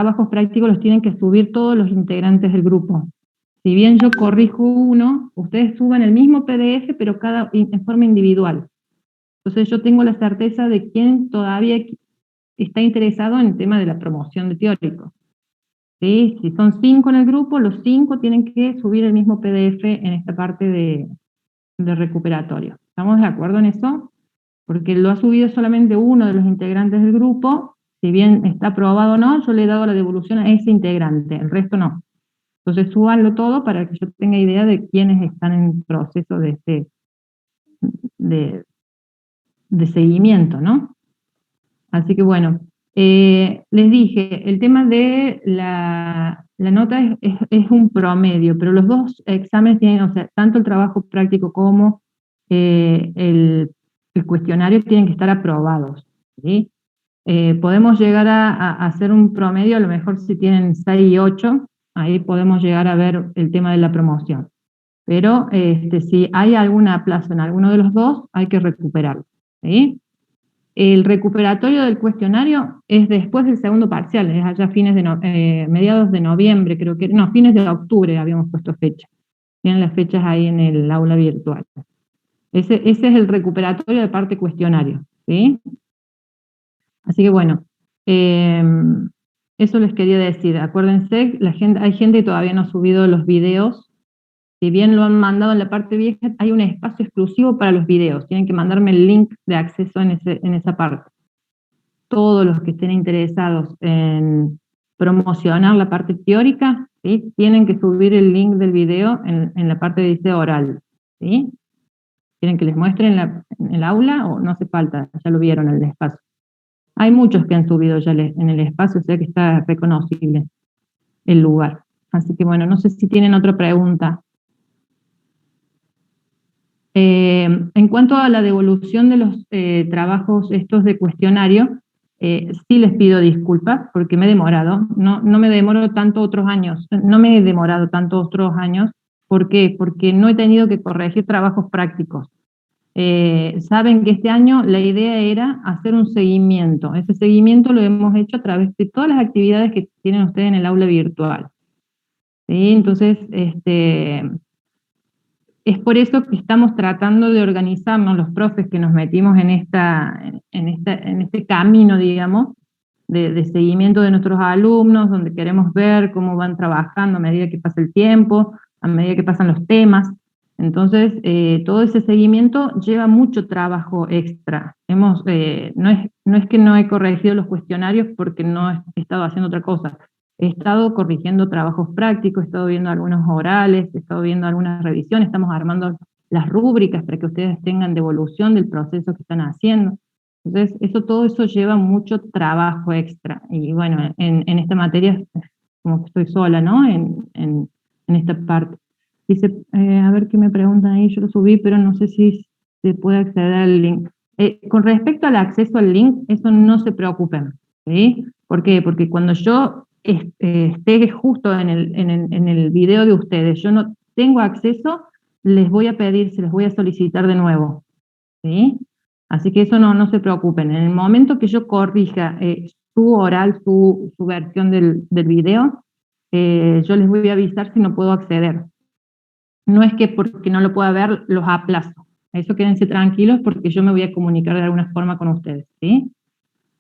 trabajos prácticos los tienen que subir todos los integrantes del grupo. Si bien yo corrijo uno, ustedes suban el mismo PDF, pero en forma individual. Entonces yo tengo la certeza de quién todavía está interesado en el tema de la promoción de teórico. ¿Sí? Si son 5 en el grupo, los 5 tienen que subir el mismo PDF en esta parte de recuperatorio. ¿Estamos de acuerdo en eso? Porque lo ha subido solamente uno de los integrantes del grupo, si bien está aprobado o no, yo le he dado la devolución a ese integrante, el resto no. Entonces súbanlo todo para que yo tenga idea de quiénes están en proceso de seguimiento, ¿no? Así que bueno, les dije, el tema de la nota es un promedio, pero los dos exámenes tienen, o sea, tanto el trabajo práctico como el cuestionario tienen que estar aprobados, ¿sí? Podemos llegar a hacer un promedio, a lo mejor si tienen 6 y 8, ahí podemos llegar a ver el tema de la promoción. Pero si hay algún aplazo en alguno de los dos, hay que recuperarlo, ¿sí? El recuperatorio del cuestionario es después del segundo parcial, es allá mediados de noviembre, creo que, no, fines de octubre habíamos puesto fecha. Tienen las fechas ahí en el aula virtual. Ese es el recuperatorio de parte cuestionario, ¿sí? Así que bueno, eso les quería decir. Acuérdense, hay gente que todavía no ha subido los videos. Si bien lo han mandado en la parte vieja, hay un espacio exclusivo para los videos. Tienen que mandarme el link de acceso en esa parte. Todos los que estén interesados en promocionar la parte teórica, ¿sí? Tienen que subir el link del video en la parte de dice oral, ¿sí? ¿Quieren que les muestre en el aula o no hace falta? Ya lo vieron en el espacio. Hay muchos que han subido ya en el espacio, o sea que está reconocible el lugar. Así que bueno, no sé si tienen otra pregunta. En cuanto a la devolución de los trabajos estos de cuestionario, sí les pido disculpas porque me he demorado, no me demoro tanto otros años, no me he demorado tanto otros años. ¿Por qué? Porque no he tenido que corregir trabajos prácticos. Saben que este año la idea era hacer un seguimiento. Ese seguimiento lo hemos hecho a través de todas las actividades que tienen ustedes en el aula virtual, ¿sí? Entonces, es por eso que estamos tratando de organizarnos los profes que nos metimos en este camino, digamos, de seguimiento de nuestros alumnos, donde queremos ver cómo van trabajando a medida que pasa el tiempo, a medida que pasan los temas. Entonces, todo ese seguimiento lleva mucho trabajo extra. No es que no he corregido los cuestionarios porque no he estado haciendo otra cosa. He estado corrigiendo trabajos prácticos, he estado viendo algunos orales, he estado viendo algunas revisiones, estamos armando las rúbricas para que ustedes tengan devolución del proceso que están haciendo. Entonces, todo eso lleva mucho trabajo extra. Y bueno, en esta materia, como que estoy sola, ¿no? En esta parte. Dice, a ver qué me preguntan ahí, yo lo subí, pero no sé si se puede acceder al link. Con respecto al acceso al link, eso no se preocupen, ¿sí? ¿Por qué? Porque cuando yo esté justo en el video de ustedes, yo no tengo acceso, les voy a pedir, se les voy a solicitar de nuevo, ¿sí? Así que eso no se preocupen. En el momento que yo corrija su oral, su versión del video, yo les voy a avisar si no puedo acceder. No es que porque no lo pueda ver, los aplazo. Eso quédense tranquilos porque yo me voy a comunicar de alguna forma con ustedes, ¿sí?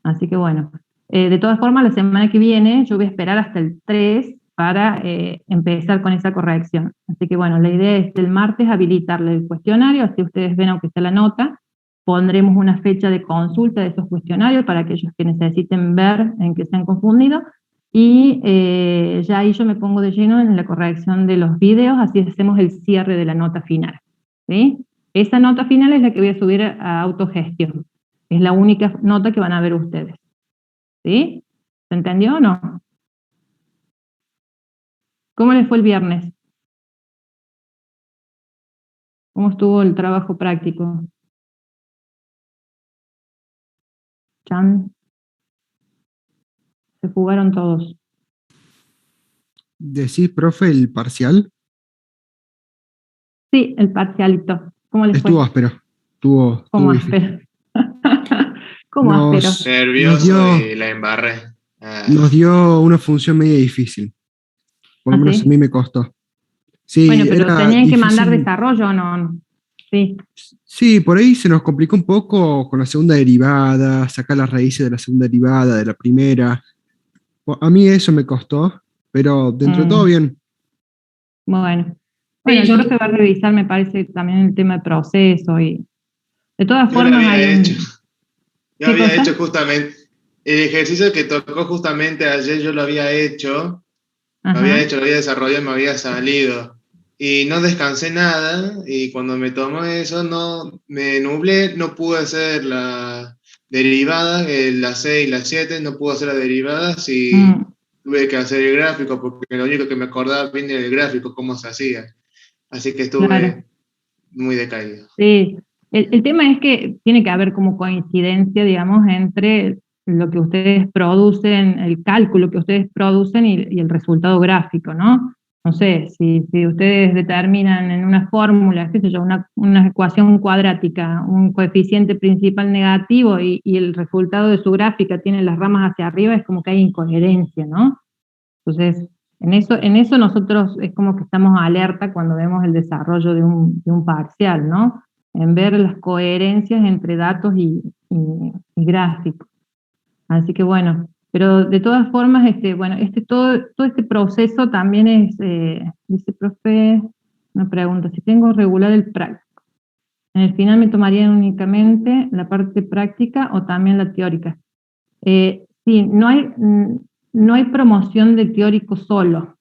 Así que bueno, de todas formas, la semana que viene yo voy a esperar hasta el 3 para empezar con esa corrección. Así que bueno, la idea es el martes habilitarle el cuestionario, así ustedes ven aunque está la nota, pondremos una fecha de consulta de esos cuestionarios para aquellos que necesiten ver en qué se han confundido, y ya ahí yo me pongo de lleno en la corrección de los videos, así hacemos el cierre de la nota final, ¿sí? Esa nota final es la que voy a subir a autogestión. Es la única nota que van a ver ustedes. ¿Sí? ¿Se entendió o no? ¿Cómo les fue el viernes? ¿Cómo estuvo el trabajo práctico? Chan. Se jugaron todos. ¿Decís, profe, el parcial? Sí, el parcialito. ¿Cómo les fue? Estuvo áspero. ¿Cómo Estuvo difícil. áspero? ¿Cómo áspero? Nos Nervioso dio, y la embarré. Ah, nos dio una función media difícil, por lo menos a ¿Así? mí me costó. Bueno, Sí, pero era tenían que mandar difícil. desarrollo o no. Sí. Sí, por ahí se nos complicó un poco con la segunda derivada, sacar las raíces de la segunda derivada, de la primera. A mí eso me costó, pero dentro de todo Mm, bien. bueno. Bueno, sí, el yo, profe va a revisar, me parece, también el tema de proceso y de todas yo lo formas había hay hecho. un... Yo ¿Qué había hecho cosa? justamente, el ejercicio que tocó justamente ayer, yo lo había hecho, Ajá. lo había desarrollado, me había salido. Y no descansé nada, y cuando me tomó eso, no, me nublé, no pude hacer la derivada, la 6 y la 7 no pude hacer las derivadas y Mm, tuve que hacer el gráfico, porque lo único que me acordaba bien era el gráfico, cómo se hacía. Así que claro. estuve muy decaído. Sí, el tema es que tiene que haber como coincidencia, digamos, entre lo que ustedes producen, el cálculo que ustedes producen y el resultado gráfico, ¿no? No sé, si ustedes determinan en una fórmula, qué sé yo, una ecuación cuadrática, un coeficiente principal negativo y el resultado de su gráfica tiene las ramas hacia arriba, es como que hay incoherencia, ¿no? Entonces, en eso nosotros es como que estamos alerta cuando vemos el desarrollo de un parcial, ¿no? En ver las coherencias entre datos y gráficos. Así que bueno, pero de todas formas, bueno, todo este proceso también es, dice profe, una pregunta, si tengo regular el práctico, ¿en el final me tomarían únicamente la parte práctica o también la teórica? Sí, no hay promoción de teórico solo,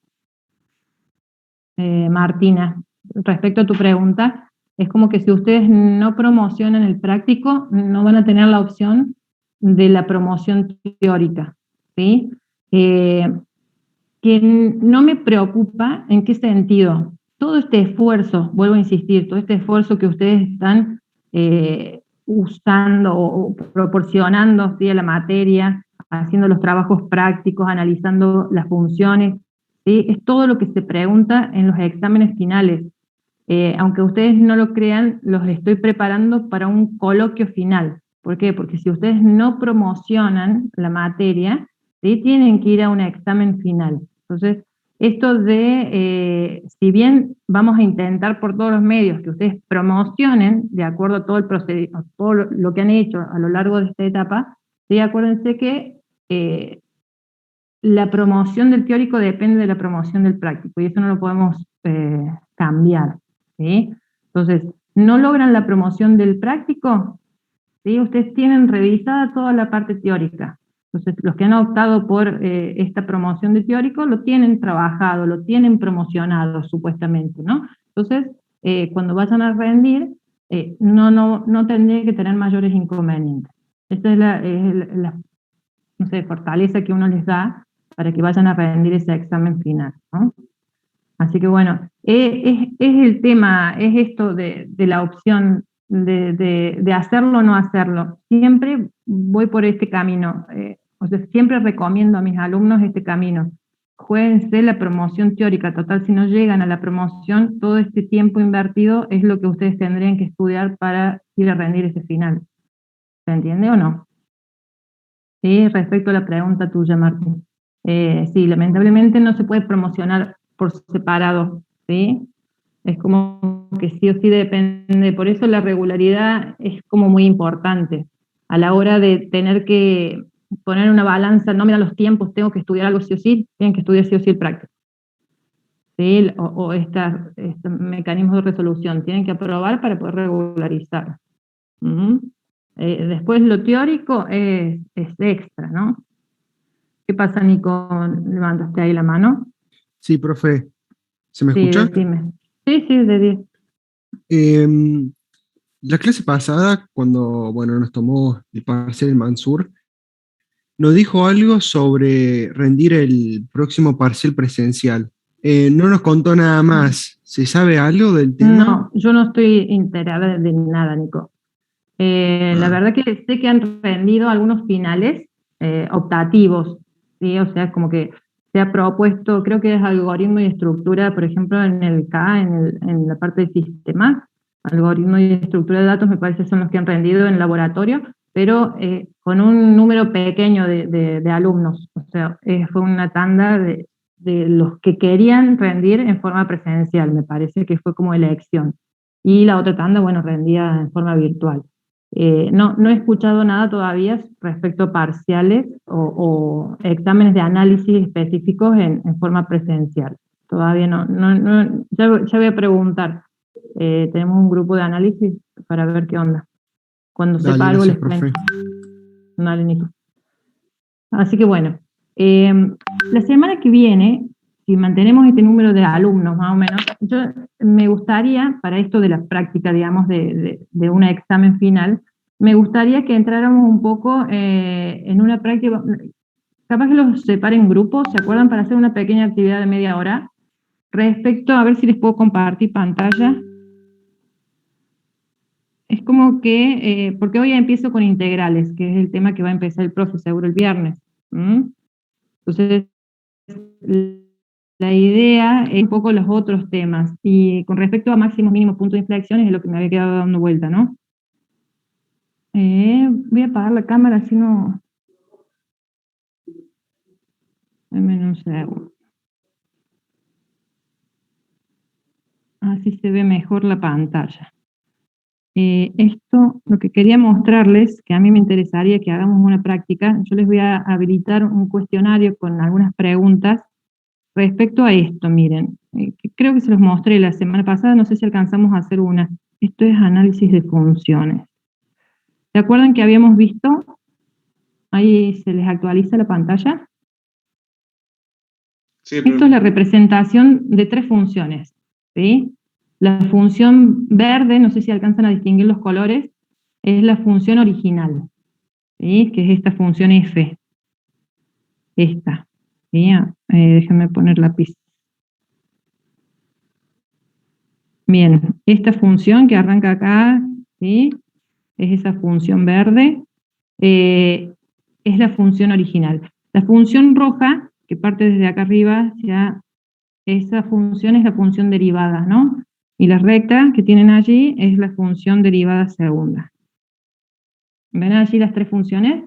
Martina. Respecto a tu pregunta, es como que si ustedes no promocionan el práctico, no van a tener la opción de la promoción teórica, ¿sí? Eh, que no me preocupa en qué sentido. Todo este esfuerzo, vuelvo a insistir, todo este esfuerzo que ustedes están usando o proporcionando, ¿sí?, a la materia, haciendo los trabajos prácticos, analizando las funciones, ¿sí?, es todo lo que se pregunta en los exámenes finales. Aunque ustedes no lo crean, los estoy preparando para un coloquio final. ¿Por qué? Porque si ustedes no promocionan la materia, ¿sí?, tienen que ir a un examen final. Entonces, esto si bien vamos a intentar por todos los medios que ustedes promocionen, de acuerdo a todo el procedimiento, todo lo que han hecho a lo largo de esta etapa, ¿sí?, acuérdense que la promoción del teórico depende de la promoción del práctico, y eso no lo podemos cambiar, ¿sí? Entonces, no logran la promoción del práctico, ¿sí? Ustedes tienen revisada toda la parte teórica. Entonces, los que han optado por esta promoción de teórico lo tienen trabajado, lo tienen promocionado supuestamente, ¿no? Entonces, cuando vayan a rendir, no tendrían que tener mayores inconvenientes. Esta es la, no sé, fortaleza que uno les da para que vayan a rendir ese examen final, ¿no? Así que bueno, es el tema, es esto de la opción de hacerlo o no hacerlo. Siempre voy por este camino, o sea, siempre recomiendo a mis alumnos este camino. Juéguense la promoción teórica, total, si no llegan a la promoción, todo este tiempo invertido es lo que ustedes tendrían que estudiar para ir a rendir ese final. ¿Se entiende o no? Sí, respecto a la pregunta tuya, Martín. Sí, lamentablemente no se puede promocionar por separado, ¿sí? Es como que sí o sí depende, por eso la regularidad es como muy importante. A la hora de tener que poner una balanza, no me dan los tiempos, tengo que estudiar algo sí o sí, tienen que estudiar sí o sí el práctico. ¿Sí? O estos mecanismos de resolución, tienen que aprobar para poder regularizar. Ujú. Después lo teórico es extra, ¿no? ¿Qué pasa, Nico? ¿Levantaste ahí la mano? Sí, profe, ¿se me Sí, escucha? decime. Sí, sí, de 10. Em, la clase pasada, cuando, bueno, nos tomó el parcial en Mansur, nos dijo algo sobre rendir el próximo parcial presencial. No nos contó nada más. ¿Se sabe algo del tema? No, yo no estoy enterada de nada, Nico. La Ah, verdad que sé que han rendido algunos finales optativos, ¿sí? O sea, como que se ha propuesto, creo que es algoritmo y estructura, por ejemplo, en el K, en la parte de sistemas, algoritmo y estructura de datos, me parece son los que han rendido en laboratorio, pero con un número pequeño de alumnos. O sea, fue una tanda de los que querían rendir en forma presencial, me parece que fue como elección. Y la otra tanda, bueno, rendía en forma virtual. No he escuchado nada todavía respecto a parciales o exámenes de análisis específicos en forma presencial. Todavía ya voy a preguntar. Tenemos un grupo de análisis para ver qué onda. Cuando sepa algo les cuento. Dale, Nico. Así que bueno, la semana que viene, si mantenemos este número de alumnos más o menos, yo me gustaría, para esto de la práctica, digamos, de un examen final, me gustaría que entráramos un poco en una práctica, capaz que los separen en grupos, ¿se acuerdan? Para hacer una pequeña actividad de media hora, respecto, a ver si les puedo compartir pantalla. Es como que, porque hoy empiezo con integrales, que es el tema que va a empezar el profe seguro el viernes. Entonces, la idea es un poco los otros temas, y con respecto a máximos, mínimos, puntos de inflexión, es lo que me había quedado dando vuelta, ¿no? Voy a apagar la cámara, así no... Dame un segundo. Así se ve mejor la pantalla. Esto, lo que quería mostrarles, que a mí me interesaría que hagamos una práctica, yo les voy a habilitar un cuestionario con algunas preguntas respecto a esto, miren, creo que se los mostré la semana pasada, no sé si alcanzamos a hacer una. Esto es análisis de funciones. ¿Se acuerdan que habíamos visto? Ahí se les actualiza la pantalla. Sí, esto es la representación de 3 funciones, ¿sí? La función verde, no sé si alcanzan a distinguir los colores, es la función original, ¿sí? Que es esta función f. Esta. ¿Sí? Déjenme poner lápiz. Bien, esta función que arranca acá, ¿sí? Es esa función verde, es la función original. La función roja, que parte desde acá arriba, ya esa función es la función derivada, ¿no? Y la recta que tienen allí es la función derivada segunda. ¿Ven allí las 3 funciones?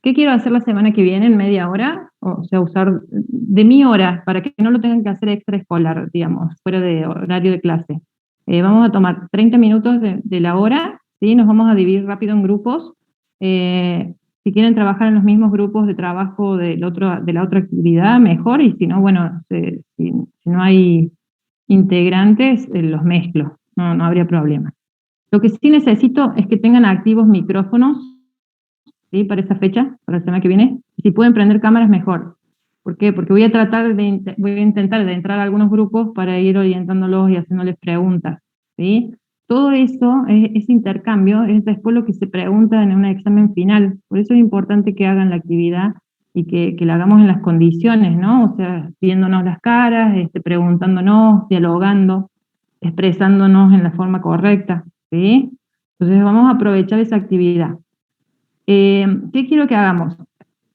¿Qué quiero hacer la semana que viene en media hora? O sea, usar de mi hora, para que no lo tengan que hacer extraescolar, digamos, fuera de horario de clase. Vamos a tomar 30 minutos de la hora, ¿sí? Nos vamos a dividir rápido en grupos. Si quieren trabajar en los mismos grupos de trabajo de la otra actividad, mejor, y si no, bueno, si no hay integrantes, los mezclo, no habría problema. Lo que sí necesito es que tengan activos micrófonos, ¿sí? Para esa fecha, para la semana que viene. Si pueden prender cámaras, mejor. ¿Por qué? Porque voy a intentar de entrar a algunos grupos para ir orientándolos y haciéndoles preguntas, ¿sí? Todo eso, ese intercambio, es después lo que se pregunta en un examen final. Por eso es importante que hagan la actividad y que la hagamos en las condiciones, ¿no? O sea, viéndonos las caras, preguntándonos, dialogando, expresándonos en la forma correcta, ¿sí? Entonces vamos a aprovechar esa actividad. ¿Qué quiero que hagamos?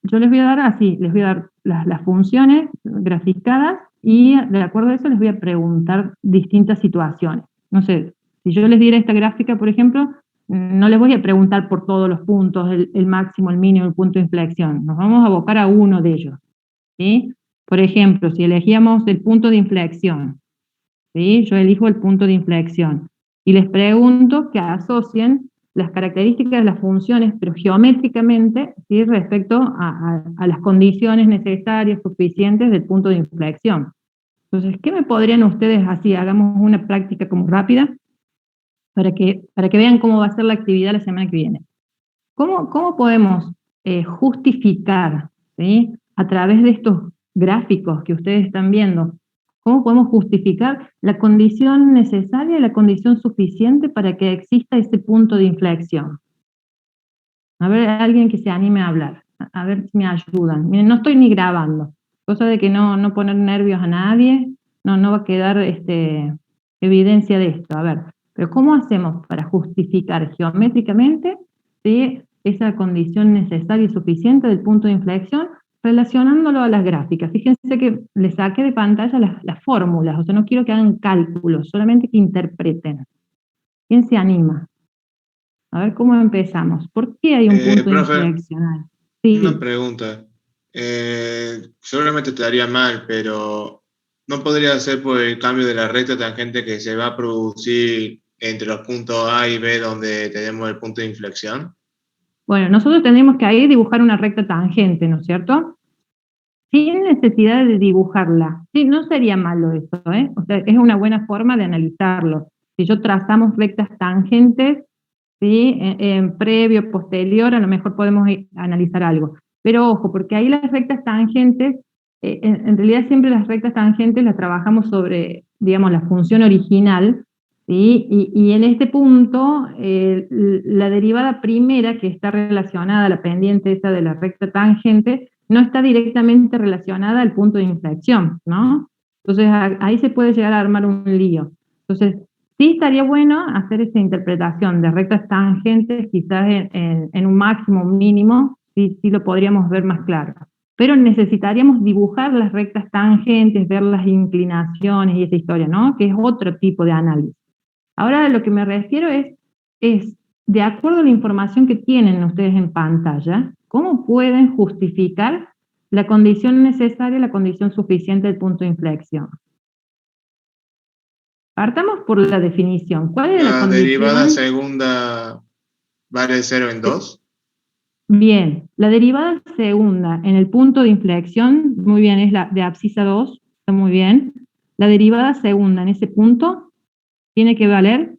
Yo les voy a dar así, les voy a dar las funciones graficadas y de acuerdo a eso les voy a preguntar distintas situaciones. No sé, si yo les diera esta gráfica, por ejemplo, no les voy a preguntar por todos los puntos, el máximo, el mínimo, el punto de inflexión. Nos vamos a abocar a uno de ellos, ¿sí? Por ejemplo, si elegíamos el punto de inflexión, ¿sí? Yo elijo el punto de inflexión y les pregunto que asocien las características de las funciones, pero geométricamente, ¿sí? Respecto a las condiciones necesarias, suficientes del punto de inflexión. Entonces, ¿qué me podrían ustedes así? Hagamos una práctica como rápida para que vean cómo va a ser la actividad la semana que viene. ¿Cómo podemos justificar, ¿sí? A través de estos gráficos que ustedes están viendo, cómo podemos justificar la condición necesaria y la condición suficiente para que exista ese punto de inflexión? A ver, alguien que se anime a hablar, a ver si me ayudan. Miren, no estoy ni grabando, cosa de que no poner nervios a nadie, no va a quedar evidencia de esto. A ver, pero ¿cómo hacemos para justificar geométricamente, ¿sí? Esa condición necesaria y suficiente del punto de inflexión, relacionándolo a las gráficas? Fíjense que les saqué de pantalla las fórmulas, o sea, no quiero que hagan cálculos, solamente que interpreten. ¿Quién se anima? A ver cómo empezamos. ¿Por qué hay un punto Profe, inflexional? una Sí, pregunta. Seguramente estaría mal, pero ¿no podría ser por el cambio de la recta tangente que se va a producir entre los puntos A y B donde tenemos el punto de inflexión? bueno, nosotros tendríamos que ahí dibujar una recta tangente, ¿no es cierto? Sin necesidad de dibujarla. Sí, no sería malo eso, ¿eh? O sea, es una buena forma de analizarlo. Si yo trazamos rectas tangentes, ¿sí? En previo, posterior, a lo mejor podemos analizar algo. Pero ojo, porque ahí las rectas tangentes, en realidad siempre las rectas tangentes las trabajamos sobre, digamos, la función original, ¿sí? Y en este punto, la derivada primera que está relacionada a la pendiente esa de la recta tangente, no está directamente relacionada al punto de inflexión, ¿no? Entonces ahí se puede llegar a armar un lío. Entonces, sí estaría bueno hacer esa interpretación de rectas tangentes, quizás en un máximo, un mínimo, sí, sí lo podríamos ver más claro. Pero necesitaríamos dibujar las rectas tangentes, ver las inclinaciones y esa historia, ¿no? Que es otro tipo de análisis. Ahora a lo que me refiero es, de acuerdo a la información que tienen ustedes en pantalla, ¿cómo pueden justificar la condición necesaria, la condición suficiente del punto de inflexión? Partamos por la definición. ¿Cuál es la La derivada condición? segunda vale 0 en 2. Bien, la derivada segunda en el punto de inflexión, muy bien, es la de abscisa 2, está muy bien. La derivada segunda en ese punto tiene que valer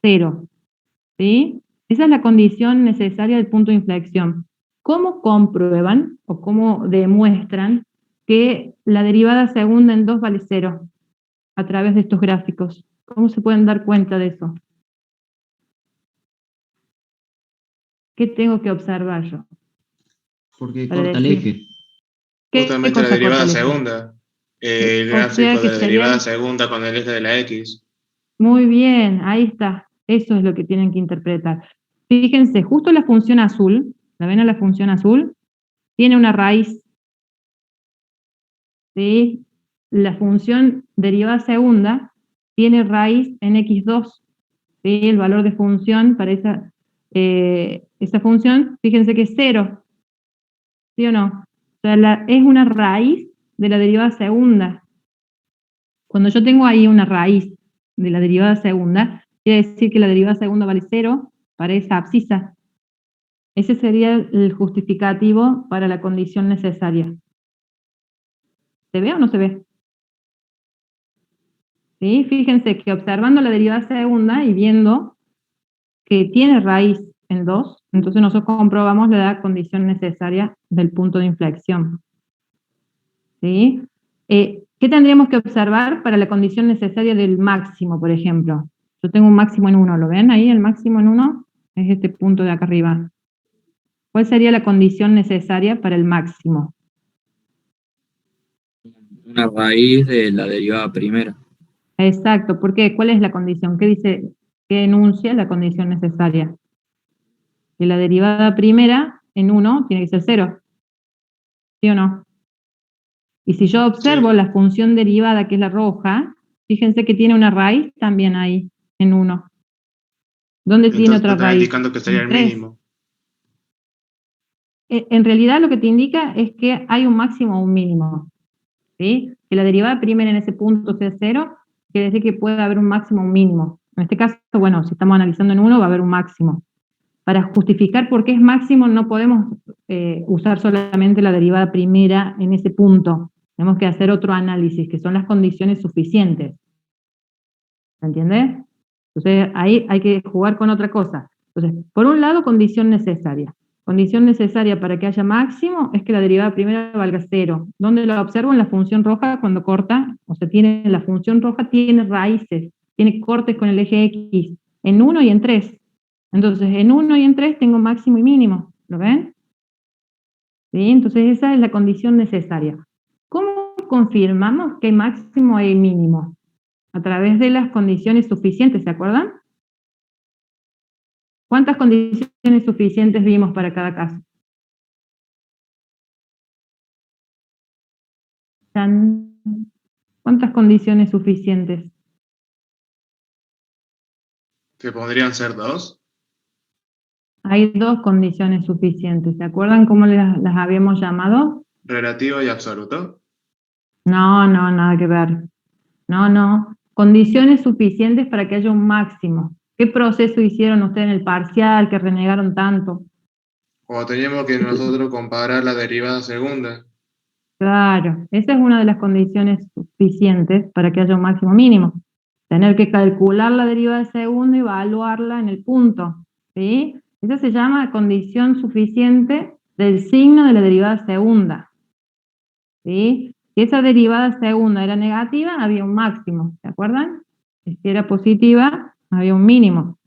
0, ¿sí? Esa es la condición necesaria del punto de inflexión. ¿Cómo comprueban o cómo demuestran que la derivada segunda en 2 vale 0 a través de estos gráficos? ¿Cómo se pueden dar cuenta de eso? ¿Qué tengo que observar yo Porque para corta el decir eje. qué Justamente la cosa corta derivada el eje? segunda. El O sea gráfico que de la sería derivada segunda con el eje de la X. muy bien, ahí está. Eso es lo que tienen que interpretar. Fíjense, justo la función azul, ¿la ven a la función azul? Tiene una raíz, ¿sí? La función derivada segunda tiene raíz en x2, ¿sí? El valor de función para esa función, fíjense que es 0, ¿sí o no? O sea, es una raíz de la derivada segunda. Cuando yo tengo ahí una raíz de la derivada segunda, quiere decir que la derivada segunda vale 0 para esa abscisa. Ese sería el justificativo para la condición necesaria. ¿Se ve o no se ve? ¿Sí? Fíjense que observando la derivada segunda y viendo que tiene raíz en 2, entonces nosotros comprobamos la condición necesaria del punto de inflexión. ¿Sí? ¿Qué tendríamos que observar para la condición necesaria del máximo, por ejemplo? Yo tengo un máximo en 1, ¿lo ven ahí? El máximo en 1 es este punto de acá arriba. ¿Cuál sería la condición necesaria para el máximo? Una raíz de la derivada primera. Exacto, ¿por qué? ¿Cuál es la condición? ¿Qué dice, qué enuncia la condición necesaria? Que la derivada primera en 1 tiene que ser 0, ¿sí o no? Y si yo observo Sí. la función derivada, que es la roja, fíjense que tiene una raíz también ahí, en 1. ¿Dónde tiene Entonces otra está raíz? indicando que sería En el 3. mínimo. En realidad lo que te indica es que hay un máximo o un mínimo, ¿sí? Que la derivada primera en ese punto sea 0, quiere decir que puede haber un máximo o un mínimo. En este caso, bueno, si estamos analizando en 1, va a haber un máximo. Para justificar por qué es máximo, no podemos usar solamente la derivada primera en ese punto. Tenemos que hacer otro análisis, que son las condiciones suficientes. ¿Se entiende? Entonces, ahí hay que jugar con otra cosa. Entonces, por un lado, condición necesaria. Condición necesaria para que haya máximo es que la derivada primera valga 0. ¿Dónde lo observo? En la función roja cuando corta, o sea, la función roja tiene raíces, tiene cortes con el eje X, en 1 y en 3. Entonces, en 1 y en 3 tengo máximo y mínimo. ¿Lo ven? ¿Sí? Entonces, esa es la condición necesaria. ¿Cómo confirmamos que hay máximo y mínimo? A través de las condiciones suficientes, ¿se acuerdan? ¿Cuántas condiciones suficientes vimos para cada caso? ¿Cuántas condiciones suficientes? Que podrían ser 2. Hay dos condiciones suficientes. ¿Se acuerdan cómo las habíamos llamado? Relativo y absoluto. No, nada que ver. No. Condiciones suficientes para que haya un máximo. ¿Qué proceso hicieron ustedes en el parcial que renegaron tanto? O teníamos que nosotros comparar la derivada segunda. Claro, esa es una de las condiciones suficientes para que haya un máximo mínimo. Tener que calcular la derivada segunda y evaluarla en el punto, ¿sí? Esa se llama condición suficiente del signo de la derivada segunda, ¿sí? Si esa derivada segunda era negativa, había un máximo, ¿se acuerdan? Si era positiva, había un mínimo.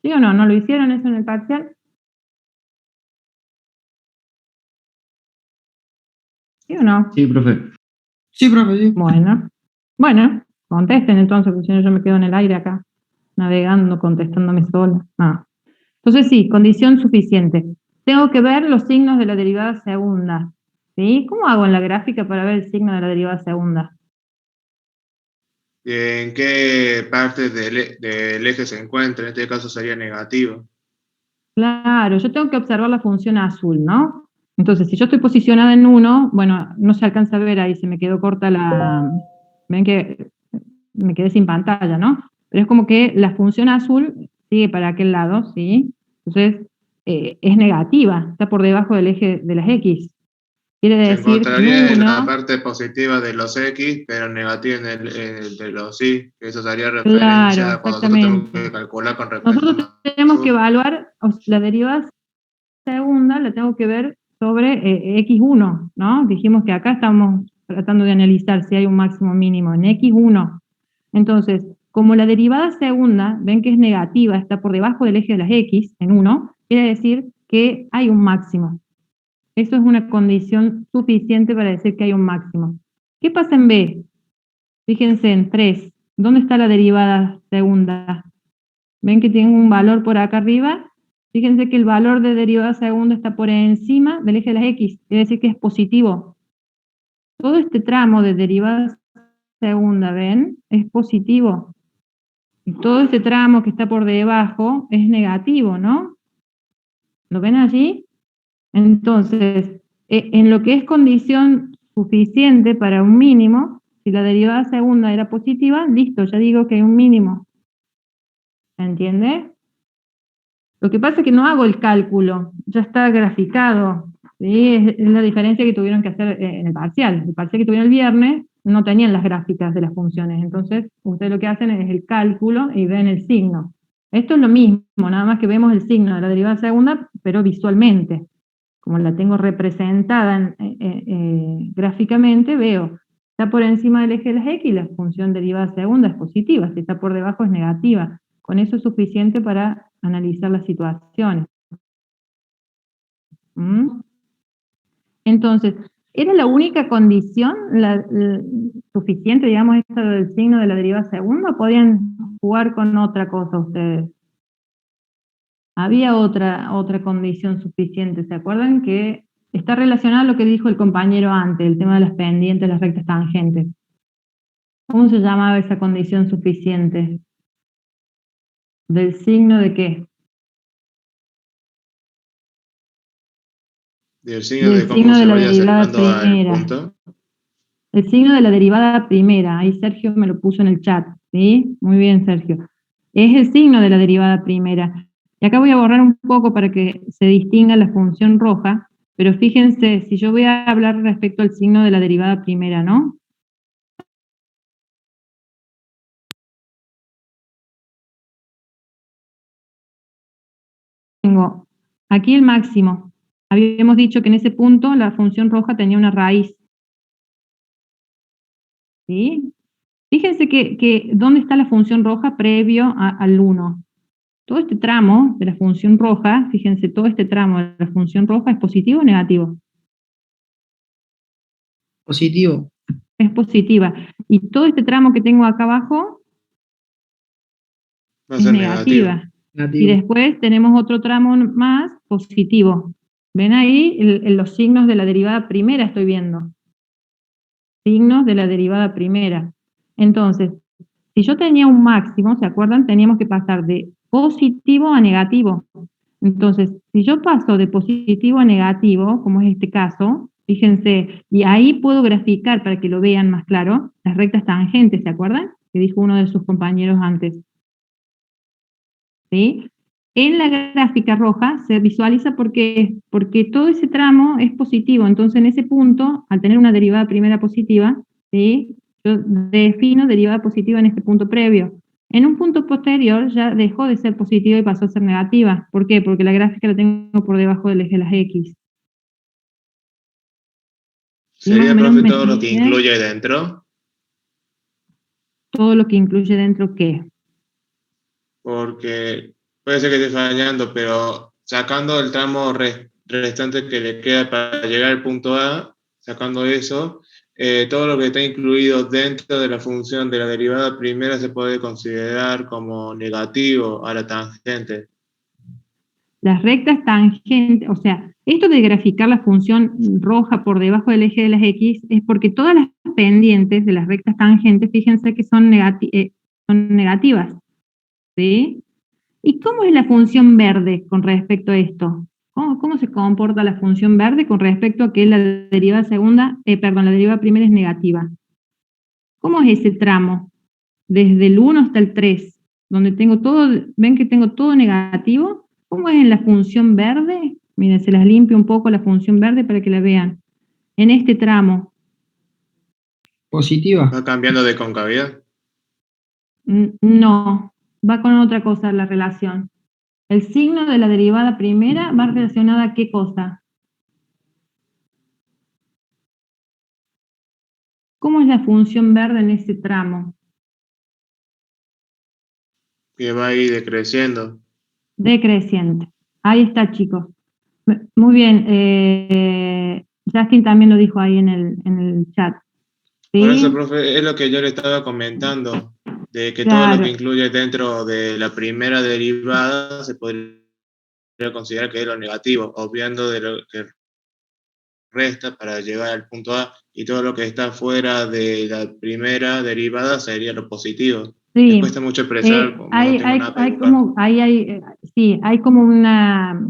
¿Sí o no? ¿No lo hicieron eso en el parcial? ¿Sí o no? Sí, profe. Sí, profe, sí. Bueno, contesten entonces, porque si no yo me quedo en el aire acá, navegando, contestándome sola. Entonces sí, condición suficiente. Tengo que ver los signos de la derivada segunda, ¿sí? ¿Cómo hago en la gráfica para ver el signo de la derivada segunda? ¿En qué parte del eje se encuentra? En este caso sería negativo. Claro, yo tengo que observar la función azul, ¿no? Entonces, si yo estoy posicionada en 1, bueno, no se alcanza a ver ahí, se me quedó corta ven que me quedé sin pantalla, ¿no? Pero es como que la función azul sigue para aquel lado, ¿sí? Entonces, es negativa, está por debajo del eje de las X. Quiere Se decir que encontraría en la 1, parte positiva de los X, pero negativa en el de los Y. Eso sería claro, referencia cuando nosotros tenemos que exactamente. calcular con respecto Nosotros a tenemos que azul. evaluar, o sea, la derivada segunda la tengo que ver sobre X1, ¿no? Dijimos que acá estamos tratando de analizar si hay un máximo mínimo en X1. Entonces, como la derivada segunda, ven que es negativa, está por debajo del eje de las X, en 1, quiere decir que hay un máximo. Eso es una condición suficiente para decir que hay un máximo. ¿Qué pasa en B? Fíjense en 3. ¿Dónde está la derivada segunda? ¿Ven que tiene un valor por acá arriba? Fíjense que el valor de derivada segunda está por encima del eje de las X, quiere decir que es positivo. Todo este tramo de derivada segunda, ¿ven? Es positivo. Y todo este tramo que está por debajo es negativo, ¿no? ¿Lo ven allí? Entonces, en lo que es condición suficiente para un mínimo, si la derivada segunda era positiva, listo, ya digo que hay un mínimo. ¿Entiende? Lo que pasa es que no hago el cálculo, ya está graficado, ¿sí? Es la diferencia que tuvieron que hacer en el parcial. El parcial que tuvieron el viernes no tenían las gráficas de las funciones, entonces ustedes lo que hacen es el cálculo y ven el signo. Esto es lo mismo, nada más que vemos el signo de la derivada segunda, pero visualmente. Como la tengo representada gráficamente, veo, está por encima del eje de las X, la función derivada segunda es positiva, si está por debajo es negativa. Con eso es suficiente para analizar las situaciones. ¿Mm? Entonces, ¿era la única condición suficiente, digamos, esto del signo de la derivada segunda, o podían jugar con otra cosa ustedes? Había otra condición suficiente, ¿se acuerdan? Que está relacionada a lo que dijo el compañero antes, el tema de las pendientes, las rectas tangentes. ¿Cómo se llamaba esa condición suficiente? ¿Del signo de qué? Y el signo Del de cómo signo de se la vaya derivada acercando al primera. punto. El signo de la derivada primera, ahí Sergio me lo puso en el chat, ¿sí? Muy bien, Sergio. Es el signo de la derivada primera. Y acá voy a borrar un poco para que se distinga la función roja, pero fíjense, si yo voy a hablar respecto al signo de la derivada primera, ¿no? Tengo aquí el máximo. Habíamos dicho que en ese punto la función roja tenía una raíz, ¿sí? Fíjense que ¿dónde está la función roja previo al 1? Todo este tramo de la función roja, fíjense, todo este tramo de la función roja es positivo o negativo. Positivo. Es positiva. Y todo este tramo que tengo acá abajo Va a es ser negativo. negativa. Y Negativo. después tenemos otro tramo más positivo. ¿Ven ahí? Los signos de la derivada primera estoy viendo. Signos de la derivada primera. Entonces, si yo tenía un máximo, ¿se acuerdan? Teníamos que pasar de positivo a negativo. Entonces, si yo paso de positivo a negativo, como es este caso, fíjense, y ahí puedo graficar para que lo vean más claro, las rectas tangentes, ¿se acuerdan? Que dijo uno de sus compañeros antes. ¿Sí? En la gráfica roja se visualiza porque todo ese tramo es positivo, entonces en ese punto, al tener una derivada primera positiva, ¿sí? Yo defino derivada positiva en este punto previo. En un punto posterior ya dejó de ser positiva y pasó a ser negativa. ¿Por qué? Porque la gráfica la tengo por debajo del eje de las X. ¿Sería, más o menos profe, me todo lo que siguen incluye dentro? todo lo que incluye dentro, ¿qué? Porque puede ser que esté fallando, pero sacando el tramo restante que le queda para llegar al punto A, sacando eso, todo lo que está incluido dentro de la función de la derivada primera se puede considerar como negativo a la tangente. Las rectas tangentes, o sea, esto de graficar la función roja por debajo del eje de las X es porque todas las pendientes de las rectas tangentes, fíjense que son negativas, ¿sí? ¿Y cómo es la función verde con respecto a esto? ¿Cómo se comporta la función verde con respecto a que la derivada la derivada primera es negativa? ¿Cómo es ese tramo? Desde el 1 hasta el 3, donde tengo todo, ven que tengo todo negativo. ¿Cómo es en la función verde? Miren, se las limpio un poco la función verde para que la vean. En este tramo, Positiva. ¿Va cambiando de concavidad? no, va con otra cosa la relación. El signo de la derivada primera va relacionada a qué cosa. ¿Cómo es la función verde en ese tramo? Que va a ir decreciendo. Decreciente. Ahí está, chicos. Muy bien. Justin también lo dijo ahí en el chat. Por eso, ¿Sí? profe, es lo que yo le estaba comentando, de que todo lo Claro. que incluye dentro de la primera derivada se podría considerar que es lo negativo, obviando de lo que resta para llegar al punto A, y todo lo que está fuera de la primera derivada sería lo positivo. Sí, Me cuesta mucho expresar como no tengo nada para dibujar. sí, hay como una,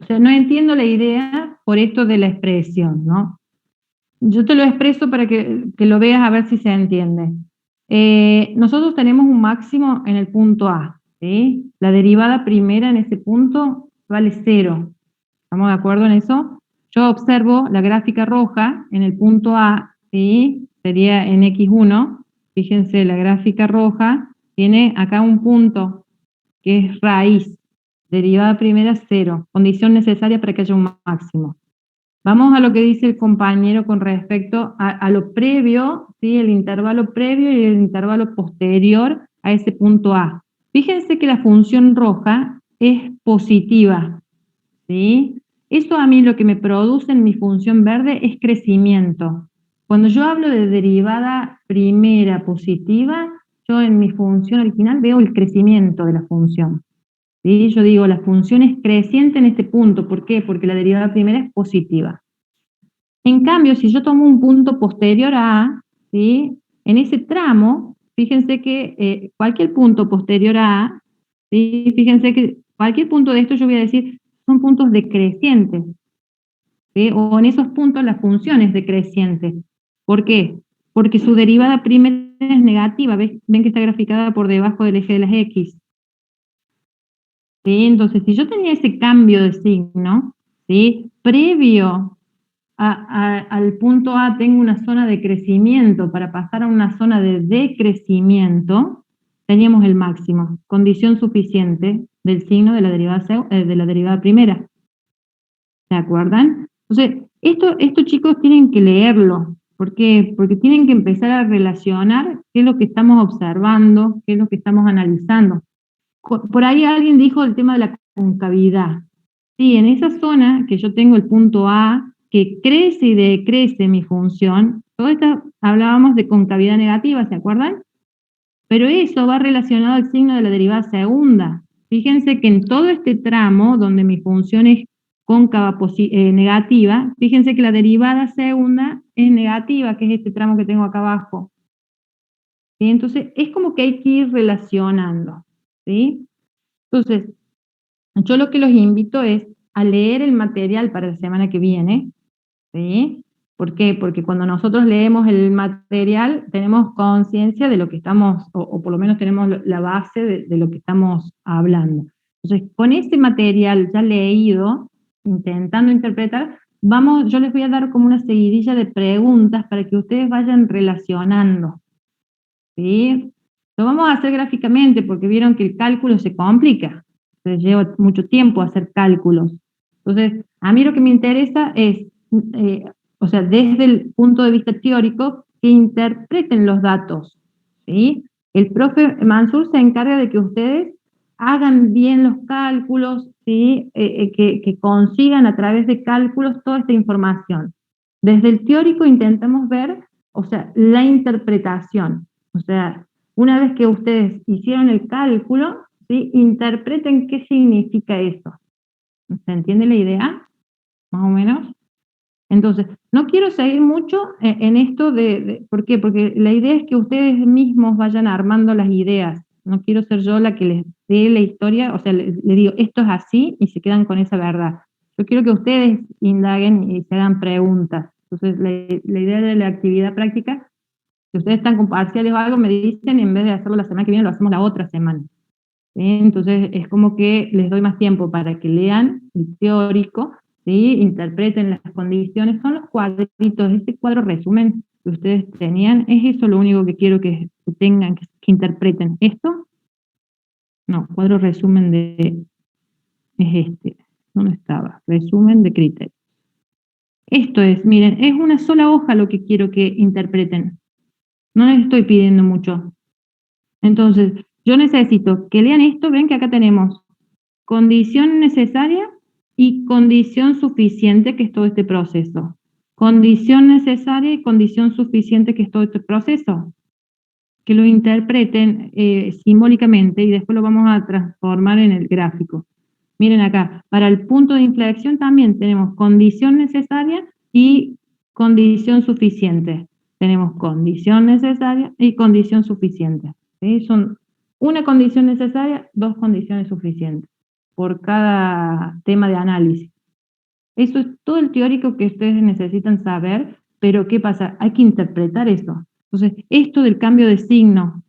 o sea, no entiendo la idea por esto de la expresión, ¿no? Yo te lo expreso para que lo veas a ver si se entiende. Nosotros tenemos un máximo en el punto A, ¿sí? La derivada primera en ese punto vale 0. ¿Estamos de acuerdo en eso? Yo observo la gráfica roja en el punto A, ¿sí? Sería en X1. Fíjense, la gráfica roja tiene acá un punto que es raíz. Derivada primera 0. Condición necesaria para que haya un máximo. Vamos a lo que dice el compañero con respecto a lo previo, ¿sí? El intervalo previo y el intervalo posterior a ese punto A. Fíjense que la función roja es positiva, ¿sí? Eso a mí lo que me produce en mi función verde es crecimiento. Cuando yo hablo de derivada primera positiva, yo en mi función original veo el crecimiento de la función. ¿Sí? Yo digo, la función es creciente en este punto. ¿Por qué? Porque la derivada primera es positiva. En cambio, si yo tomo un punto posterior a A, ¿sí? En ese tramo, fíjense que cualquier punto posterior a A, ¿sí? Fíjense que cualquier punto de esto yo voy a decir son puntos decrecientes, ¿sí? O en esos puntos la función es decreciente. ¿Por qué? Porque su derivada primera es negativa. Ven que está graficada por debajo del eje de las X. ¿Sí? Entonces, si yo tenía ese cambio de signo, ¿sí? Previo al punto A tengo una zona de crecimiento, para pasar a una zona de decrecimiento, teníamos el máximo, condición suficiente del signo de la derivada primera. ¿Se acuerdan? Entonces, esto chicos tienen que leerlo. ¿Por qué? Porque tienen que empezar a relacionar qué es lo que estamos observando, qué es lo que estamos analizando. Por ahí alguien dijo el tema de la concavidad. Sí, en esa zona que yo tengo el punto A, que crece y decrece mi función, todo esto hablábamos de concavidad negativa, ¿se acuerdan? Pero eso va relacionado al signo de la derivada segunda. Fíjense que en todo este tramo, donde mi función es cóncava negativa, fíjense que la derivada segunda es negativa, que es este tramo que tengo acá abajo. ¿sí? Entonces, es como que hay que ir relacionando, ¿sí? Entonces, yo lo que los invito es a leer el material para la semana que viene, ¿sí? ¿Por qué? Porque cuando nosotros leemos el material tenemos conciencia de lo que estamos, o por lo menos tenemos la base de lo que estamos hablando. Entonces, con ese material ya leído, intentando interpretar, yo les voy a dar como una seguidilla de preguntas para que ustedes vayan relacionando, ¿sí? Lo vamos a hacer gráficamente porque vieron que el cálculo se complica. Entonces lleva mucho tiempo hacer cálculos. Entonces, a mí lo que me interesa es, o sea, desde el punto de vista teórico, que interpreten los datos, ¿sí? El profe Mansur se encarga de que ustedes hagan bien los cálculos, ¿sí? Que consigan a través de cálculos toda esta información. Desde el teórico intentamos ver, o sea, la interpretación. O sea, una vez que ustedes hicieron el cálculo, ¿sí? Interpreten qué significa eso. ¿Se entiende la idea? Más o menos. Entonces, no quiero seguir mucho en esto ¿por qué? Porque la idea es que ustedes mismos vayan armando las ideas. No quiero ser yo la que les dé la historia, o sea, les digo, esto es así, y se quedan con esa verdad. Yo quiero que ustedes indaguen y se hagan preguntas. Entonces, la idea de la actividad práctica, si ustedes están con parciales o algo, me dicen, en vez de hacerlo la semana que viene, lo hacemos la otra semana. ¿Sí? Entonces, es como que les doy más tiempo para que lean el teórico, ¿sí? Interpreten las condiciones, son los cuadritos, este cuadro resumen que ustedes tenían, es eso lo único que quiero que tengan, que interpreten. ¿Esto? No, cuadro resumen es este, ¿dónde estaba? Resumen de criterios. Esto es, miren, es una sola hoja lo que quiero que interpreten. No les estoy pidiendo mucho. Entonces, yo necesito que lean esto, ven que acá tenemos condición necesaria y condición suficiente, que es todo este proceso. Condición necesaria y condición suficiente, que es todo este proceso. Que lo interpreten simbólicamente y después lo vamos a transformar en el gráfico. Miren acá, para el punto de inflexión también tenemos condición necesaria y condición suficiente. Tenemos condición necesaria y condición suficiente. ¿Sí? Son una condición necesaria, dos condiciones suficientes por cada tema de análisis. Eso es todo el teórico que ustedes necesitan saber, pero ¿qué pasa? Hay que interpretar eso. Entonces, esto del cambio de signo,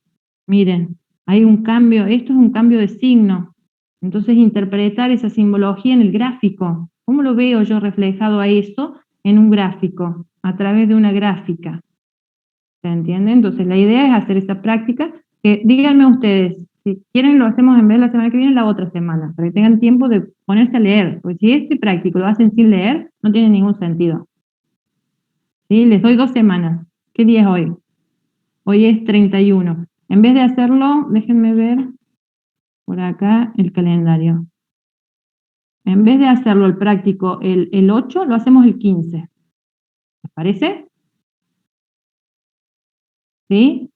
miren, hay un cambio, esto es un cambio de signo. Entonces, interpretar esa simbología en el gráfico. ¿Cómo lo veo yo reflejado a eso en un gráfico? A través de una gráfica. ¿Se entiende? Entonces, la idea es hacer esta práctica, que díganme ustedes, si quieren lo hacemos en vez de la semana que viene, la otra semana, para que tengan tiempo de ponerse a leer, porque si este práctico lo hacen sin leer, no tiene ningún sentido. ¿Sí? Les doy 2 semanas. ¿Qué día es hoy? Hoy es 31. En vez de hacerlo, déjenme ver por acá el calendario. En vez de hacerlo el práctico el 8, lo hacemos el 15. ¿Les parece? ¿Sí?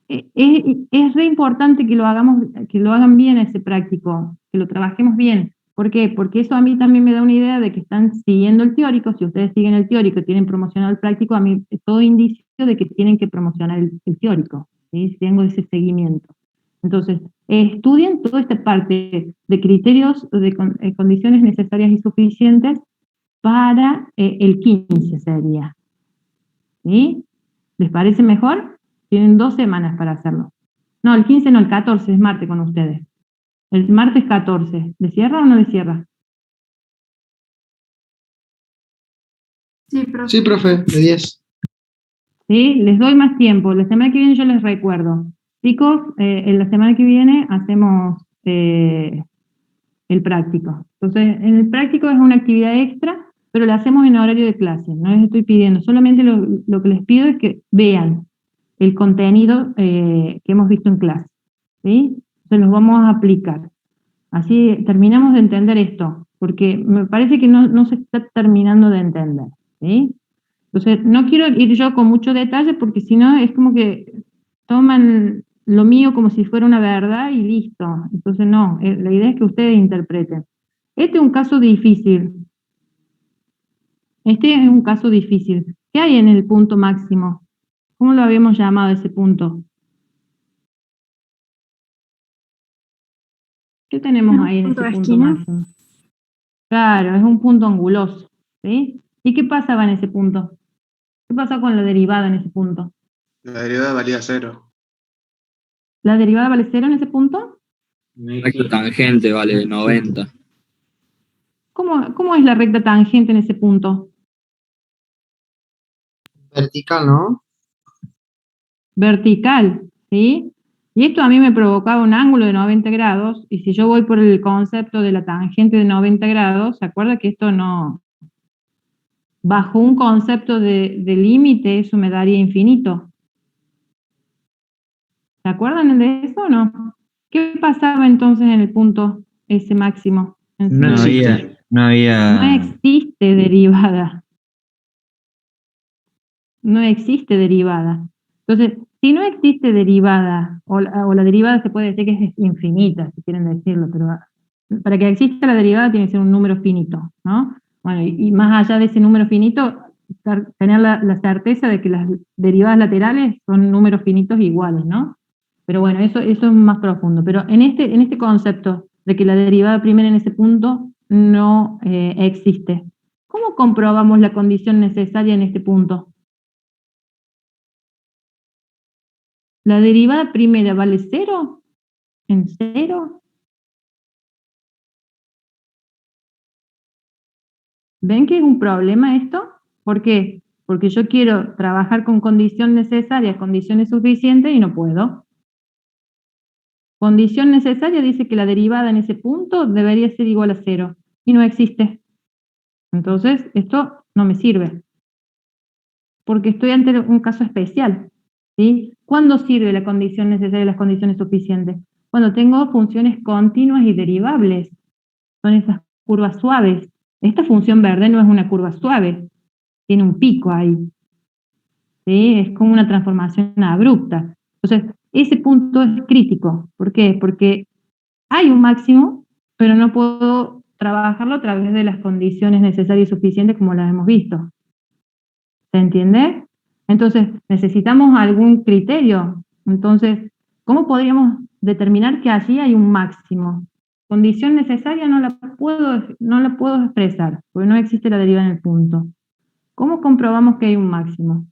Es re importante que lo hagan bien ese práctico, que lo trabajemos bien. ¿Por qué? Porque eso a mí también me da una idea de que están siguiendo el teórico. Si ustedes siguen el teórico y tienen promocionado el práctico, a mí es todo indicio de que tienen que promocionar el teórico, ¿sí? Si tengo ese seguimiento. Entonces, estudien toda esta parte de criterios de condiciones necesarias y suficientes para el 15 sería. ¿Sí? ¿Les parece mejor? Tienen 2 semanas para hacerlo. No, el 15 no, el 14 es martes con ustedes. El martes 14. ¿Le cierra o no le cierra? Sí, profe. Sí, profe, de 10. ¿Sí? Les doy más tiempo. La semana que viene yo les recuerdo. Chicos, en la semana que viene hacemos el práctico. Entonces, en el práctico es una actividad extra, pero la hacemos en horario de clase. No les estoy pidiendo. Solamente lo que les pido es que vean el contenido que hemos visto en clase. ¿Sí? Se los vamos a aplicar. Así terminamos de entender esto, porque me parece que no se está terminando de entender. ¿Sí? Entonces, no quiero ir yo con mucho detalle, porque si no es como que toman lo mío como si fuera una verdad y listo. Entonces, no, la idea es que ustedes interpreten. Este es un caso difícil. Este es un caso difícil. ¿Qué hay en el punto máximo? ¿Cómo lo habíamos llamado ese punto? ¿Qué tenemos ¿Es un ahí en punto ese de punto esquina? máximo? Claro, es un punto anguloso, ¿sí? ¿Y qué pasaba en ese punto? ¿Qué pasa con la derivada en ese punto? La derivada valía 0. ¿La derivada vale 0 en ese punto? Recta tangente vale 90. ¿Cómo es la recta tangente en ese punto? Vertical, ¿no? Vertical, ¿sí? Y esto a mí me provocaba un ángulo de 90 grados, y si yo voy por el concepto de la tangente de 90 grados, ¿se acuerda que esto no, bajo un concepto de límite, eso me daría infinito? ¿Se acuerdan de eso o no? ¿Qué pasaba entonces en el punto ese máximo? En No cero? había, no No había, existe derivada. No existe derivada. Entonces, si no existe derivada, o la derivada se puede decir que es infinita, si quieren decirlo, pero para que exista la derivada tiene que ser un número finito, ¿no? Bueno, y más allá de ese número finito, tener la certeza de que las derivadas laterales son números finitos iguales, ¿no? Pero bueno, eso es más profundo. Pero en este concepto de que la derivada primera en ese punto no existe, ¿cómo comprobamos la condición necesaria en este punto? ¿La derivada primera vale 0? ¿En 0? ¿Ven que es un problema esto? ¿Por qué? Porque yo quiero trabajar con condición necesaria, condiciones suficientes, y no puedo. Condición necesaria dice que la derivada en ese punto debería ser igual a 0, y no existe. Entonces, esto no me sirve, porque estoy ante un caso especial, ¿sí? ¿Cuándo sirve la condición necesaria y las condiciones suficientes? Cuando tengo funciones continuas y derivables. Son esas curvas suaves. Esta función verde no es una curva suave, tiene un pico ahí, ¿sí? Es como una transformación abrupta. Entonces, ese punto es crítico. ¿Por qué? Porque hay un máximo, pero no puedo trabajarlo a través de las condiciones necesarias y suficientes como las hemos visto. ¿Se entiende? Entonces, necesitamos algún criterio. Entonces, ¿cómo podríamos determinar que allí hay un máximo? Condición necesaria no la puedo expresar, porque no existe la derivada en el punto. ¿Cómo comprobamos que hay un máximo?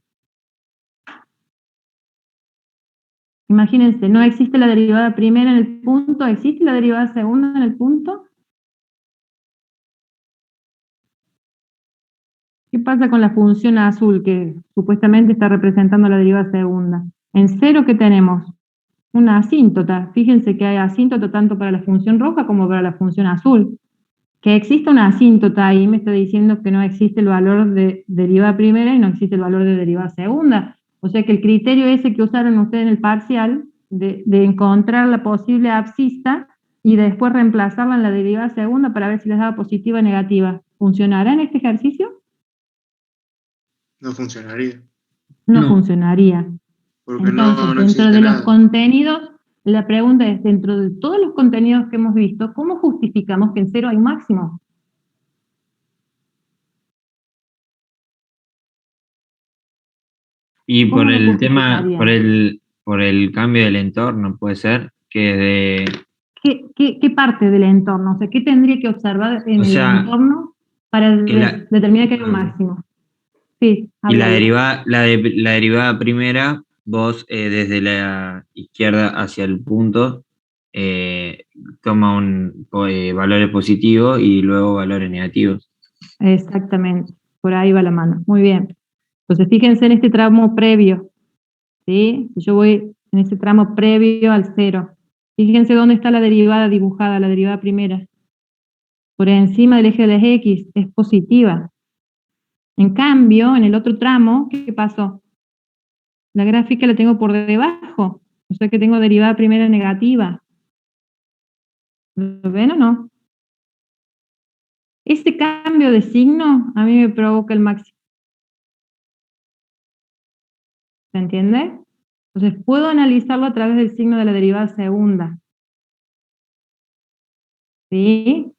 Imagínense, no existe la derivada primera en el punto, ¿existe la derivada segunda en el punto? ¿Qué pasa con la función azul que supuestamente está representando la derivada segunda? En 0, ¿qué tenemos? Una asíntota. Fíjense que hay asíntota tanto para la función roja como para la función azul. Que exista una asíntota ahí me está diciendo que no existe el valor de derivada primera y no existe el valor de derivada segunda. O sea que el criterio ese que usaron ustedes en el parcial, de encontrar la posible abscista y después reemplazarla en la derivada segunda para ver si les daba positiva o negativa, ¿funcionará en este ejercicio? No funcionaría. No No. funcionaría. Porque Entonces, no dentro existe de los nada. contenidos, la pregunta es, dentro de todos los contenidos que hemos visto, ¿cómo justificamos que en 0 hay un máximo? Y ¿Cómo por lo el tema, justificarían? por el cambio del entorno, puede ser que ¿Qué parte del entorno? O sea, ¿qué tendría que observar en o el sea, entorno para que la, determinar que hay un máximo? Sí, y la háblale. derivada, la derivada primera, vos desde la izquierda hacia el punto, eh, toma valores positivos y luego valores negativos. Exactamente, por ahí va la mano. Muy bien. Entonces, fíjense en este tramo previo, ¿sí? Si yo voy en ese tramo previo al 0, fíjense dónde está la derivada dibujada, la derivada primera. Por encima del eje de las X, es positiva. En cambio, en el otro tramo, ¿qué pasó? La gráfica la tengo por debajo, o sea que tengo derivada primera negativa. ¿Lo ven o no? Este cambio de signo a mí me provoca el máximo. ¿Se entiende? Entonces puedo analizarlo a través del signo de la derivada segunda. ¿Sí?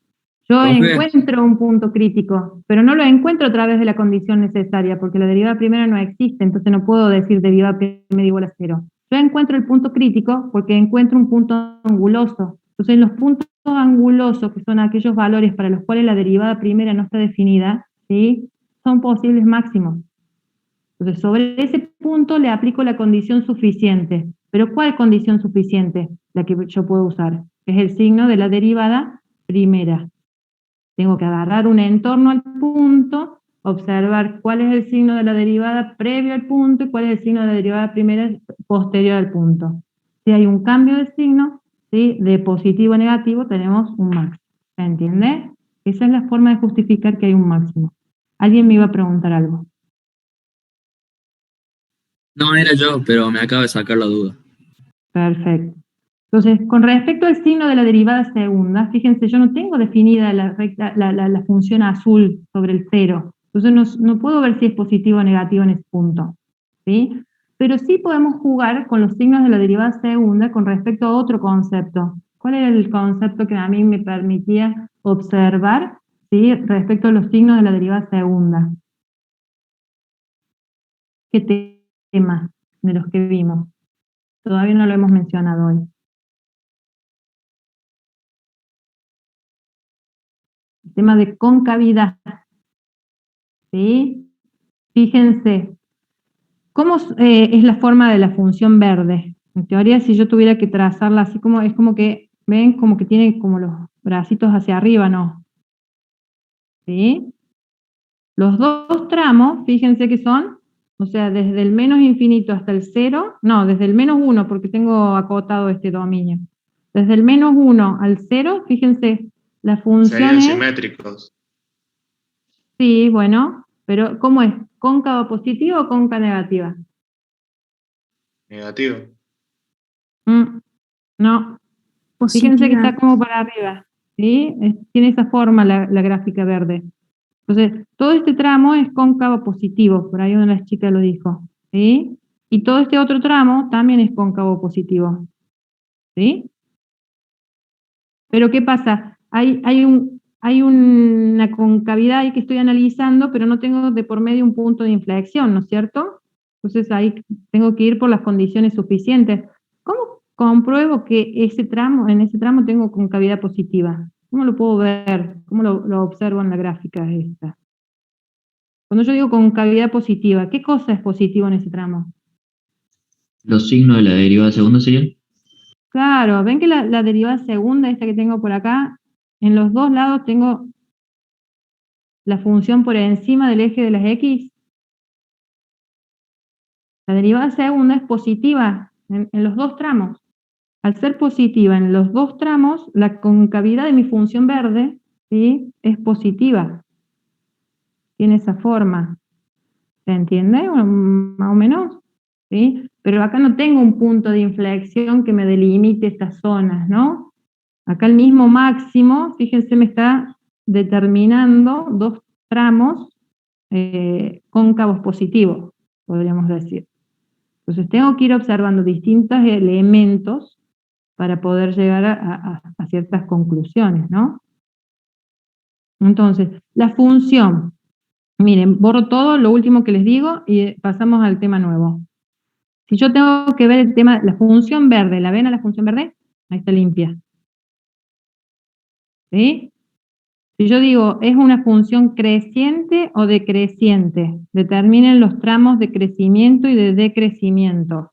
Yo Profe, encuentro un punto crítico, pero no lo encuentro a través de la condición necesaria, porque la derivada primera no existe, entonces no puedo decir derivada primera igual a 0. Yo encuentro el punto crítico porque encuentro un punto anguloso, Entonces los puntos angulosos, que son aquellos valores para los cuales la derivada primera no está definida, ¿sí?, son posibles máximos. Entonces sobre ese punto le aplico la condición suficiente. ¿Pero cuál condición suficiente? La que yo puedo usar. Es el signo de la derivada primera. Tengo que agarrar un entorno al punto, observar cuál es el signo de la derivada previo al punto y cuál es el signo de la derivada primera posterior al punto. Si hay un cambio de signo, ¿sí?, de positivo a negativo, tenemos un máximo. ¿Se entiende? Esa es la forma de justificar que hay un máximo. ¿Alguien me iba a preguntar algo? No era yo, pero me acaba de sacar la duda. Perfecto. Entonces, con respecto al signo de la derivada segunda, fíjense, yo no tengo definida la función azul sobre el cero. Entonces no puedo ver si es positivo o negativo en ese punto, ¿sí? Pero sí podemos jugar con los signos de la derivada segunda con respecto a otro concepto. ¿Cuál era el concepto que a mí me permitía observar, ¿sí?, respecto a los signos de la derivada segunda? ¿Qué tema de los que vimos? Todavía no lo hemos mencionado hoy. El tema de concavidad, ¿sí? Fíjense, ¿cómo es la forma de la función verde? En teoría, si yo tuviera que trazarla así como, es como que, ven, como que tiene como los bracitos hacia arriba, ¿no? ¿Sí? Los dos tramos, fíjense que son, o sea, desde el menos infinito hasta el cero, no, desde el menos 1, porque tengo acotado este dominio. Desde el menos 1 al 0, fíjense, la función Serían es... simétricos. Sí, bueno, pero ¿cómo es? ¿Cóncava positiva o cóncava negativa? Negativo. No, fíjense que Positiva. está como para arriba, ¿sí? Tiene esa forma la gráfica verde. Entonces, todo este tramo es cóncavo positivo, por ahí una de las chicas lo dijo, ¿sí? Y todo este otro tramo también es cóncavo positivo, ¿sí? Pero ¿qué pasa? Hay una concavidad ahí que estoy analizando, pero no tengo de por medio un punto de inflexión, ¿no es cierto? Entonces ahí tengo que ir por las condiciones suficientes. ¿Cómo compruebo que en ese tramo tengo concavidad positiva? ¿Cómo lo puedo ver? ¿Cómo lo observo en la gráfica esta? Cuando yo digo concavidad positiva, ¿qué cosa es positivo en ese tramo? Los signos de la derivada segunda serían. Claro, ven que la derivada segunda, esta que tengo por acá, en los dos lados tengo la función por encima del eje de las X. La derivada segunda es positiva en los dos tramos. Al ser positiva en los dos tramos, la concavidad de mi función verde, ¿sí?, es positiva. Tiene esa forma. ¿Se entiende? Más o menos. ¿Sí? Pero acá no tengo un punto de inflexión que me delimite estas zonas, ¿no? Acá el mismo máximo, fíjense, me está determinando dos tramos cóncavos positivos, podríamos decir. Entonces tengo que ir observando distintos elementos para poder llegar a ciertas conclusiones, ¿no? Entonces, la función, miren, borro todo lo último que les digo y pasamos al tema nuevo. Si yo tengo que ver el tema, la función verde, ¿la ven a la función verde? Ahí está limpia. ¿Sí? Si yo digo, ¿es una función creciente o decreciente? Determinen los tramos de crecimiento y de decrecimiento.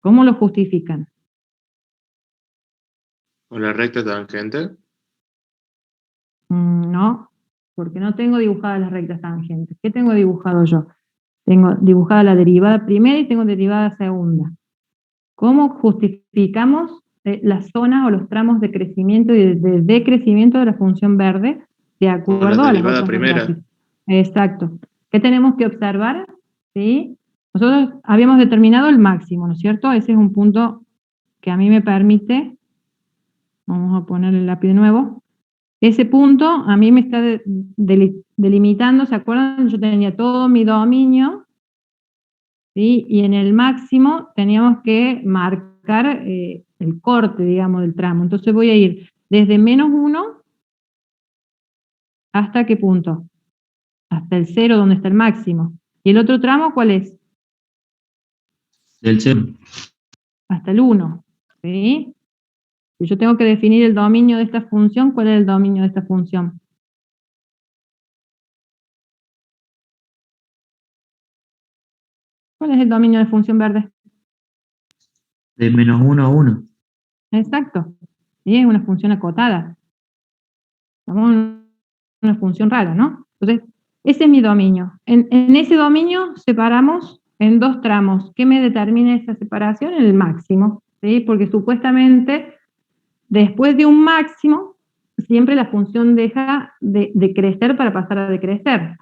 ¿Cómo lo justifican? ¿O la recta tangente? No, porque no tengo dibujadas las rectas tangentes. ¿Qué tengo dibujado yo? Tengo dibujada la derivada primera y tengo derivada segunda. ¿Cómo justificamos las zonas o los tramos de crecimiento y de decrecimiento de la función verde de acuerdo a las derivada otras primera. gráficas? Exacto. ¿Qué tenemos que observar? ¿Sí? Nosotros habíamos determinado el máximo, ¿no es cierto? Ese es un punto que a mí me permite, vamos a poner el lápiz de nuevo, ese punto a mí me está delimitando, ¿se acuerdan? Yo tenía todo mi dominio, ¿sí? Y en el máximo teníamos que marcar el corte, digamos, del tramo. Entonces voy a ir desde menos 1 hasta qué punto? Hasta el 0, donde está el máximo. ¿Y el otro tramo cuál es? Del cero. Hasta el 1. ¿Sí? Si yo tengo que definir el dominio de esta función, ¿cuál es el dominio de esta función? ¿Cuál es el dominio de función verde? De -1 a 1. Exacto. Y es una función acotada. Estamos en una función rara, ¿no? Entonces, ese es mi dominio. En ese dominio separamos en dos tramos. ¿Qué me determina esa separación? El máximo, ¿sí? Porque supuestamente, después de un máximo, siempre la función deja de crecer para pasar a decrecer,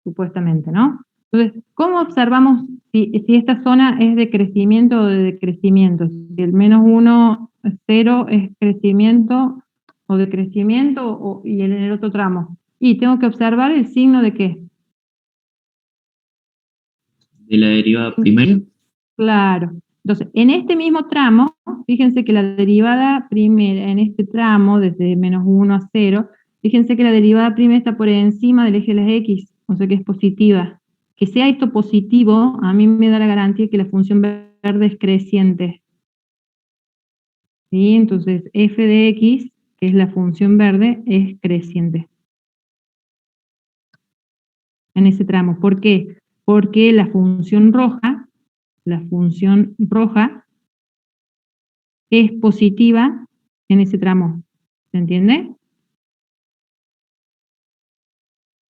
supuestamente, ¿no? Entonces, ¿cómo observamos si esta zona es de crecimiento o de decrecimiento? Si el -1, 0 es crecimiento o decrecimiento, y en el otro tramo. Y tengo que observar el signo de qué. De la derivada primera. Claro. Entonces, en este mismo tramo, fíjense que la derivada primera, en este tramo, desde -1 a 0, fíjense que la derivada primera está por encima del eje de las X, o sea que es positiva. Que sea esto positivo, a mí me da la garantía que la función verde es creciente. ¿Sí? Entonces, f de x, que es la función verde, es creciente en ese tramo. ¿Por qué? Porque la función roja es positiva en ese tramo. ¿Se entiende?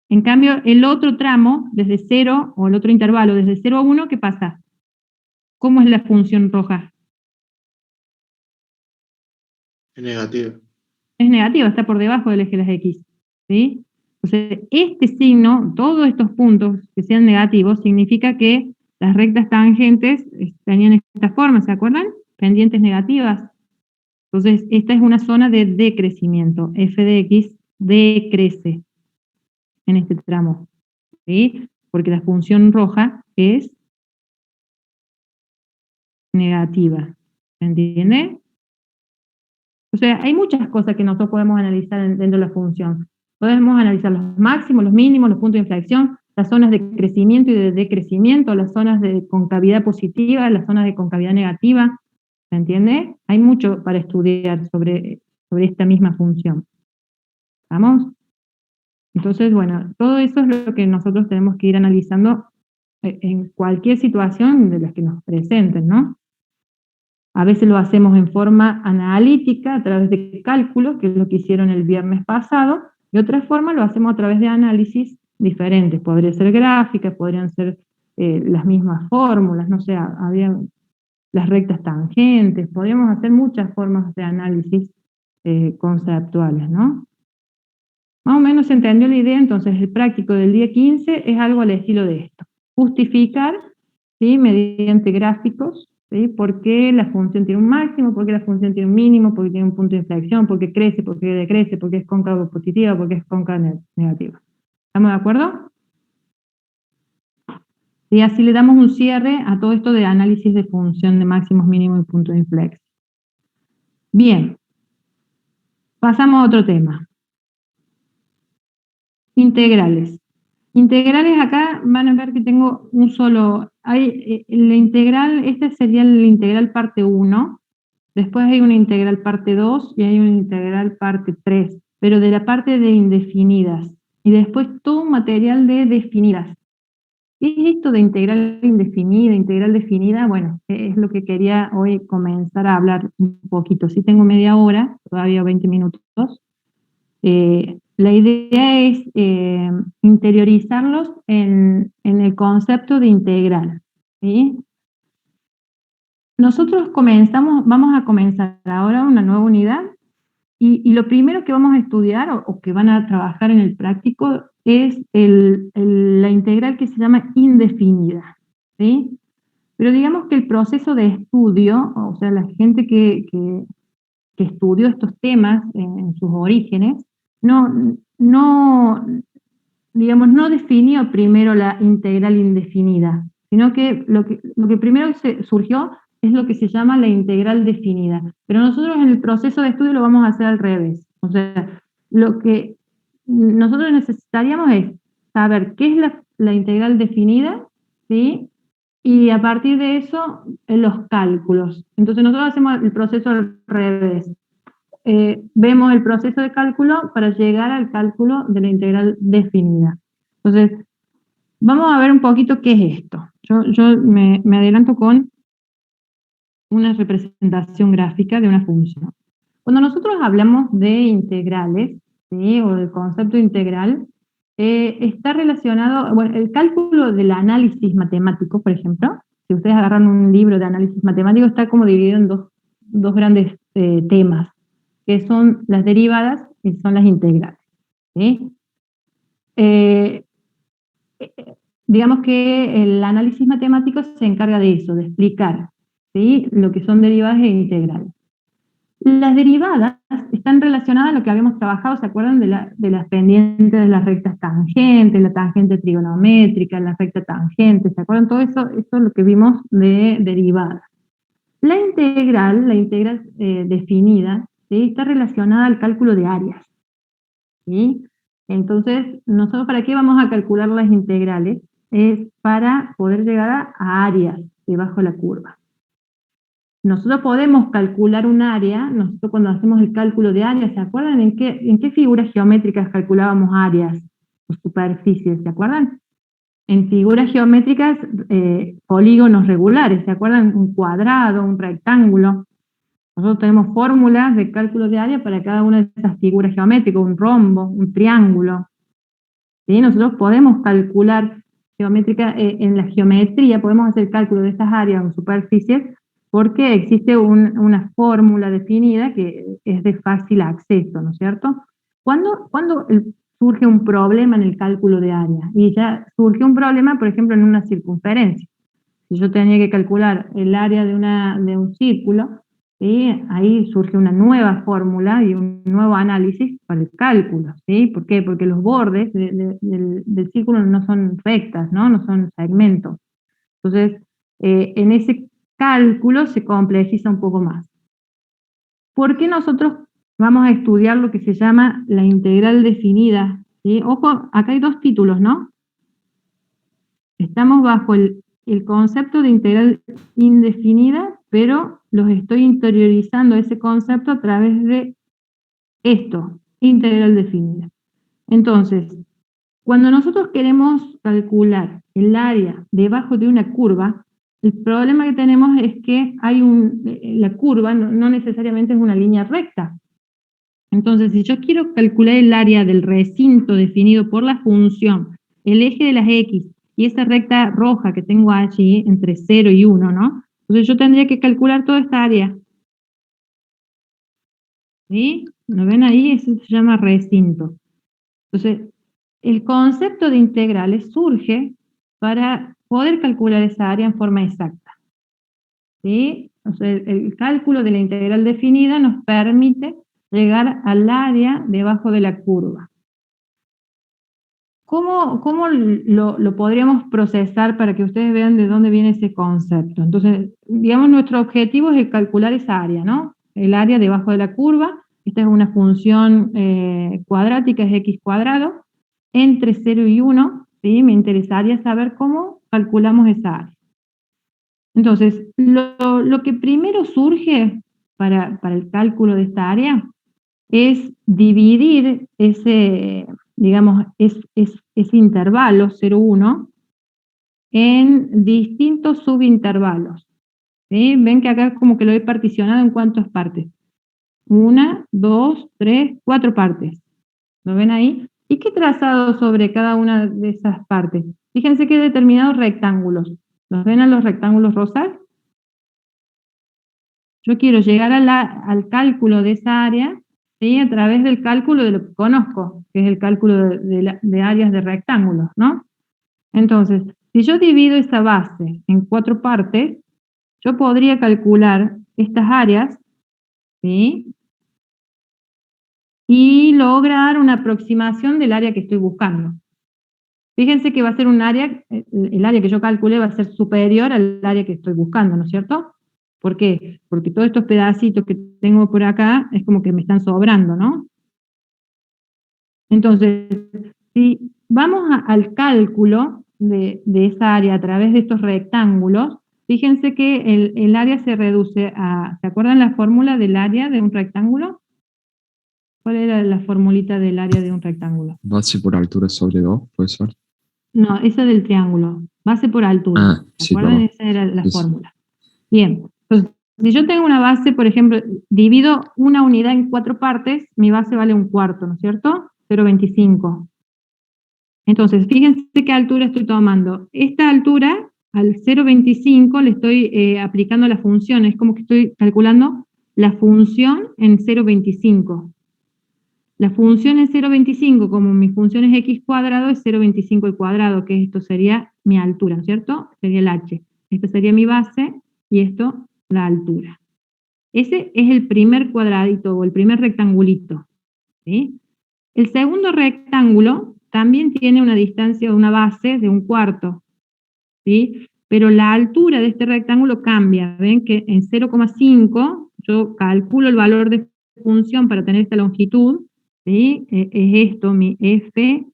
En cambio, el otro tramo, desde 0, o el otro intervalo, desde 0 a 1, ¿qué pasa? ¿Cómo es la función roja? Es negativo. Es negativa, está por debajo del eje de las X. ¿Sí? Entonces, este signo, todos estos puntos que sean negativos, significa que las rectas tangentes tenían esta forma, ¿se acuerdan? Pendientes negativas. Entonces, esta es una zona de decrecimiento. F de X decrece en este tramo. ¿Sí? Porque la función roja es negativa. ¿Se entiende? O sea, hay muchas cosas que nosotros podemos analizar dentro de la función. Podemos analizar los máximos, los mínimos, los puntos de inflexión, las zonas de crecimiento y de decrecimiento, las zonas de concavidad positiva, las zonas de concavidad negativa. ¿Se entiende? Hay mucho para estudiar sobre esta misma función. ¿Vamos? Entonces, bueno, todo eso es lo que nosotros tenemos que ir analizando en cualquier situación de las que nos presenten, ¿no? A veces lo hacemos en forma analítica, a través de cálculos, que es lo que hicieron el viernes pasado, y otra forma lo hacemos a través de análisis diferentes. Podría ser gráfica, podrían ser las mismas fórmulas, no sé, había las rectas tangentes, podríamos hacer muchas formas de análisis conceptuales, ¿no? Más o menos se entendió la idea. Entonces el práctico del día 15 es algo al estilo de esto. Justificar, ¿sí?, mediante gráficos, ¿sí?, por qué la función tiene un máximo, por qué la función tiene un mínimo, por qué tiene un punto de inflexión, por qué crece, por qué decrece, por qué es cóncava positiva, por qué es cóncava negativa. ¿Estamos de acuerdo? Y así le damos un cierre a todo esto de análisis de función de máximos, mínimos y punto de inflexión. Bien. Pasamos a otro tema. Integrales. Integrales, acá van a ver que tengo un solo, la integral, esta sería la integral parte 1, después hay una integral parte 2 y hay una integral parte 3, pero de la parte de indefinidas, y después todo un material de definidas. ¿Qué es esto de integral indefinida, integral definida? Bueno, es lo que quería hoy comenzar a hablar un poquito. Si tengo media hora, todavía 20 minutos. La idea es interiorizarlos en el concepto de integral, ¿sí? Nosotros vamos a comenzar ahora una nueva unidad, y lo primero que vamos a estudiar, o que van a trabajar en el práctico, es la integral que se llama indefinida, ¿sí? Pero digamos que el proceso de estudio, o sea, la gente que estudió estos temas en sus orígenes, no definió primero la integral indefinida, sino que lo que primero surgió es lo que se llama la integral definida. Pero nosotros en el proceso de estudio lo vamos a hacer al revés. O sea, lo que nosotros necesitaríamos es saber qué es la integral definida, ¿sí?, y a partir de eso, los cálculos. Entonces nosotros hacemos el proceso al revés. vemos el proceso de cálculo para llegar al cálculo de la integral definida. Entonces, vamos a ver un poquito qué es esto. Yo me adelanto con una representación gráfica de una función. Cuando nosotros hablamos de integrales, ¿sí? O del concepto integral, está relacionado, bueno, el cálculo del análisis matemático, por ejemplo, si ustedes agarran un libro de análisis matemático, está como dividido en dos grandes temas, que son las derivadas y son las integrales, ¿sí? Digamos que el análisis matemático se encarga de eso, de explicar, ¿sí? Lo que son derivadas e integrales. Las derivadas están relacionadas a lo que habíamos trabajado, ¿se acuerdan? De las pendientes de las rectas tangentes, la tangente trigonométrica, la recta tangente, ¿se acuerdan? Todo eso es lo que vimos de derivadas. La integral definida, ¿sí? Está relacionada al cálculo de áreas, ¿sí? Entonces, nosotros ¿para qué vamos a calcular las integrales? Es para poder llegar a áreas debajo de la curva. Nosotros podemos calcular un área, nosotros cuando hacemos el cálculo de áreas, ¿se acuerdan en qué figuras geométricas calculábamos áreas o superficies? ¿Se acuerdan? En figuras geométricas, polígonos regulares, ¿se acuerdan? Un cuadrado, un rectángulo. Nosotros tenemos fórmulas de cálculo de área para cada una de esas figuras geométricas, un rombo, un triángulo. ¿Sí? Nosotros podemos calcular en la geometría, podemos hacer cálculo de estas áreas o superficies, porque existe una fórmula definida que es de fácil acceso, ¿no es cierto? ¿Cuándo surge un problema en el cálculo de área? Y ya surge un problema, por ejemplo, en una circunferencia. Si yo tenía que calcular el área de un círculo, ¿sí? Ahí surge una nueva fórmula y un nuevo análisis para el cálculo, ¿sí? ¿Por qué? Porque los bordes del círculo no son rectas, no son segmentos. Entonces, en ese cálculo se complejiza un poco más. ¿Por qué nosotros vamos a estudiar lo que se llama la integral definida? ¿Sí? Ojo, acá hay dos títulos, ¿no? Estamos bajo el concepto de integral indefinida, pero los estoy interiorizando ese concepto a través de esto, integral definida. Entonces, cuando nosotros queremos calcular el área debajo de una curva, el problema que tenemos es que la curva no necesariamente es una línea recta. Entonces, si yo quiero calcular el área del recinto definido por la función, el eje de las X, y esa recta roja que tengo allí, entre 0 y 1, ¿no? Entonces yo tendría que calcular toda esta área. ¿Sí? ¿Lo ven ahí? Eso se llama recinto. Entonces, el concepto de integrales surge para poder calcular esa área en forma exacta. ¿Sí? O sea, el cálculo de la integral definida nos permite llegar al área debajo de la curva. ¿Cómo lo podríamos procesar para que ustedes vean de dónde viene ese concepto? Entonces, digamos, nuestro objetivo es calcular esa área, ¿no? El área debajo de la curva. Esta es una función cuadrática, es x cuadrado, entre 0 y 1, ¿sí? Me interesaría saber cómo calculamos esa área. Entonces, lo que primero surge para el cálculo de esta área es dividir ese intervalo 0,1 en distintos subintervalos. ¿Sí? Ven que acá como que lo he particionado en cuántas partes. 1, 2, 3, 4 partes. ¿Lo ven ahí? ¿Y qué trazado sobre cada una de esas partes? Fíjense que he determinado rectángulos. ¿Los ven a los rectángulos rosas? Yo quiero llegar al cálculo de esa área, ¿sí? A través del cálculo de lo que conozco, que es el cálculo de áreas de rectángulos, ¿no? Entonces, si yo divido esa base en 4 partes, yo podría calcular estas áreas, ¿sí? Y lograr una aproximación del área que estoy buscando. Fíjense que va a ser un área, el área que yo calculé va a ser superior al área que estoy buscando, ¿no es cierto? ¿Por qué? Porque todos estos pedacitos que tengo por acá es como que me están sobrando, ¿no? Entonces, si vamos al cálculo de esa área a través de estos rectángulos, fíjense que el área se reduce a, ¿se acuerdan la fórmula del área de un rectángulo? ¿Cuál era la formulita del área de un rectángulo? Base por altura sobre 2, puede ser. No, esa del triángulo. Base por altura. Ah, ¿Se sí, acuerdan? perdón. Esa era la Sí. fórmula. Bien. Entonces, si yo tengo una base, por ejemplo, divido una unidad en 4 partes, mi base vale 1/4, ¿no es cierto? 0,25. Entonces, fíjense qué altura estoy tomando. Esta altura, al 0,25, le estoy aplicando la función. Es como que estoy calculando la función en 0,25. La función en 0,25, como mi función es x cuadrado, es 0,25 al cuadrado, que esto sería mi altura, ¿no es cierto? Sería el h. Esta sería mi base y esto la altura. Ese es el primer cuadradito o el primer rectangulito, ¿sí? El segundo rectángulo también tiene una distancia, una base de 1/4, ¿sí? Pero la altura de este rectángulo cambia. Ven que en 0,5 yo calculo el valor de función para tener esta longitud, ¿sí? Es esto, mi f